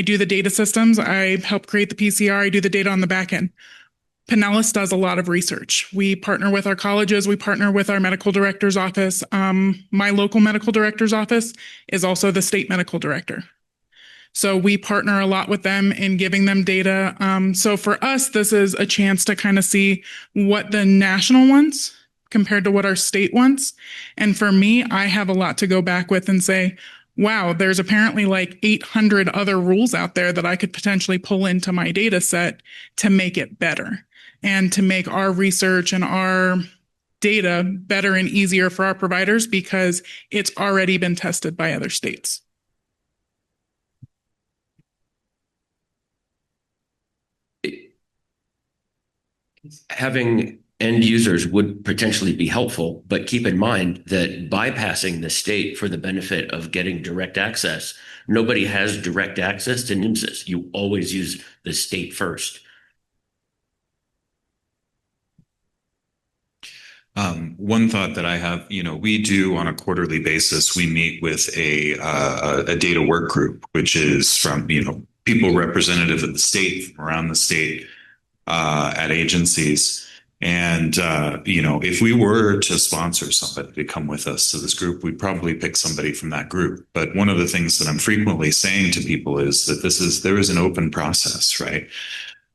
do the data systems. I help create the PCR. I do the data on the back end. Pinellas does a lot of research. We partner with our colleges. We partner with our medical director's office. My local medical director's office is also the state medical director. So we partner a lot with them in giving them data. So for us, this is a chance to kind of see what the national wants compared to what our state wants. And for me, I have a lot to go back with and say, wow, there's apparently like 800 other rules out there that I could potentially pull into my data set to make it better and to make our research and our data better and easier for our providers, because it's already been tested by other states. Having end users would potentially be helpful, but keep in mind that bypassing the state for the benefit of getting direct access, nobody has direct access to NEMSIS. You always use the state first. One thought that I have, we do on a quarterly basis, we meet with a data work group, which is from, people representative of the state, from around the state, at agencies. And, if we were to sponsor somebody to come with us to this group, we'd probably pick somebody from that group. But one of the things that I'm frequently saying to people is that there is an open process, right?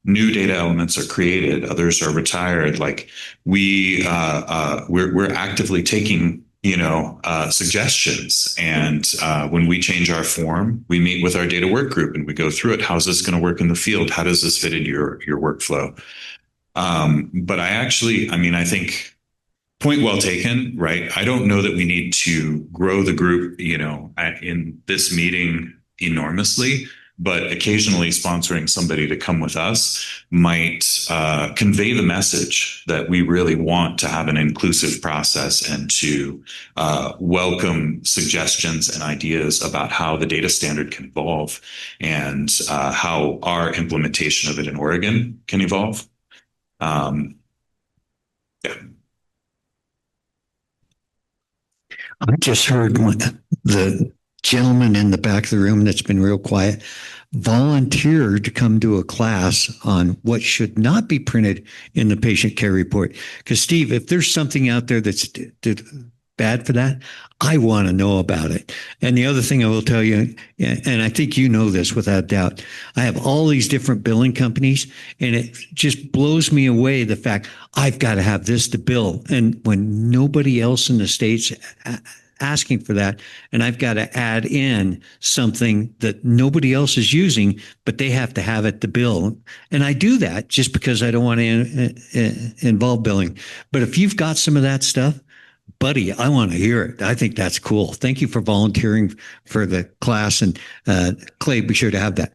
New data elements are created, others are retired. Like we're actively taking, suggestions. And when we change our form, we meet with our data work group and we go through it. How's this going to work in the field? How does this fit into your workflow? But I think point well taken, right? I don't know that we need to grow the group, in this meeting enormously, but occasionally sponsoring somebody to come with us might convey the message that we really want to have an inclusive process and to welcome suggestions and ideas about how the data standard can evolve and how our implementation of it in Oregon can evolve. Yeah. I just heard the gentleman in the back of the room that's been real quiet volunteered to come to a class on what should not be printed in the patient care report. Because Steve, if there's something out there that's bad for that, I want to know about it. And the other thing I will tell you, and I think you know this without doubt, I have all these different billing companies, and it just blows me away the fact I've got to have this to bill. And when nobody else in the state's asking for that, and I've got to add in something that nobody else is using, but they have to have it to bill. And I do that just because I don't want to involve billing. But if you've got some of that stuff, buddy, I want to hear it. I think that's cool. Thank you for volunteering for the class. And Clay, be sure to have that.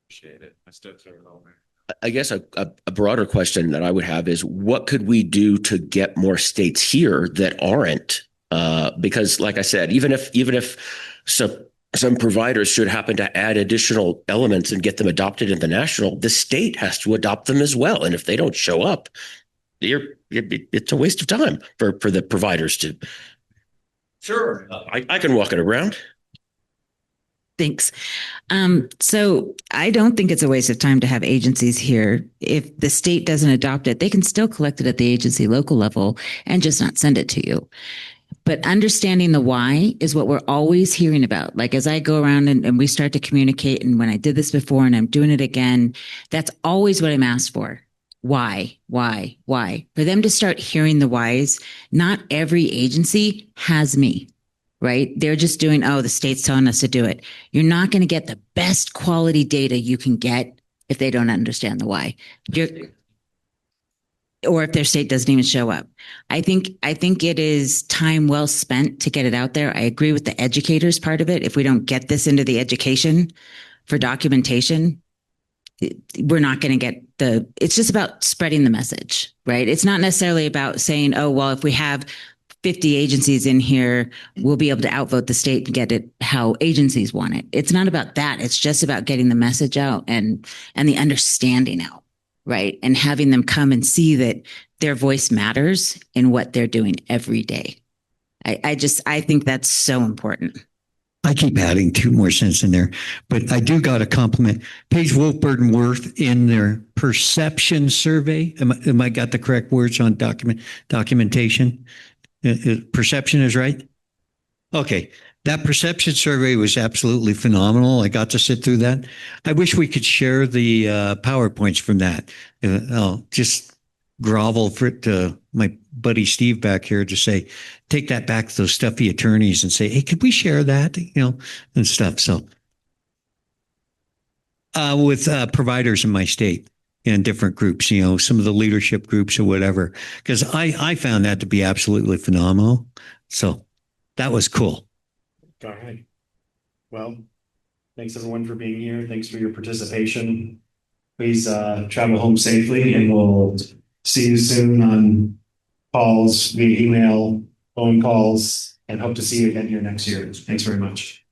Appreciate it. I stood through it all, man. I guess a broader question that I would have is what could we do to get more states here that aren't? Because like I said, even if some providers should happen to add additional elements and get them adopted in the national, the state has to adopt them as well. And if they don't show up, it's a waste of time for the providers to. Sure, I can walk it around. Thanks. So I don't think it's a waste of time to have agencies here. If the state doesn't adopt it, they can still collect it at the agency local level and just not send it to you. But understanding the why is what we're always hearing about. Like as I go around and we start to communicate, and when I did this before and I'm doing it again, that's always what I'm asked for. Why? For them to start hearing the whys, not every agency has me. Right? They're just doing, oh, the state's telling us to do it. You're not going to get the best quality data you can get if they don't understand the why. Or if their state doesn't even show up. I think it is time well spent to get it out there. I agree with the educators part of it. If we don't get this into the education for documentation, we're not going to get it's just about spreading the message, right? It's not necessarily about saying, oh, well, if we have 50 agencies in here, we'll be able to outvote the state and get it how agencies want it. It's not about that. It's just about getting the message out and the understanding out, right? And having them come and see that their voice matters in what they're doing every day. I think that's so important. I keep adding 2 more cents in there, but I do got a compliment. Paige Wolfburton Worth in their perception survey. Am I got the correct words on documentation? Perception is right? Okay. That perception survey was absolutely phenomenal. I got to sit through that. I wish we could share the PowerPoints from that. I'll just grovel for it to my buddy Steve back here to say, take that back to those stuffy attorneys and say, hey, could we share that? And stuff. So with providers in my state and different groups, some of the leadership groups or whatever, because I found that to be absolutely phenomenal. So that was cool. All right. Well, thanks everyone for being here. Thanks for your participation. Please travel home safely, and we'll see you soon on calls, via email, phone calls, and hope to see you again here next year. Thanks very much.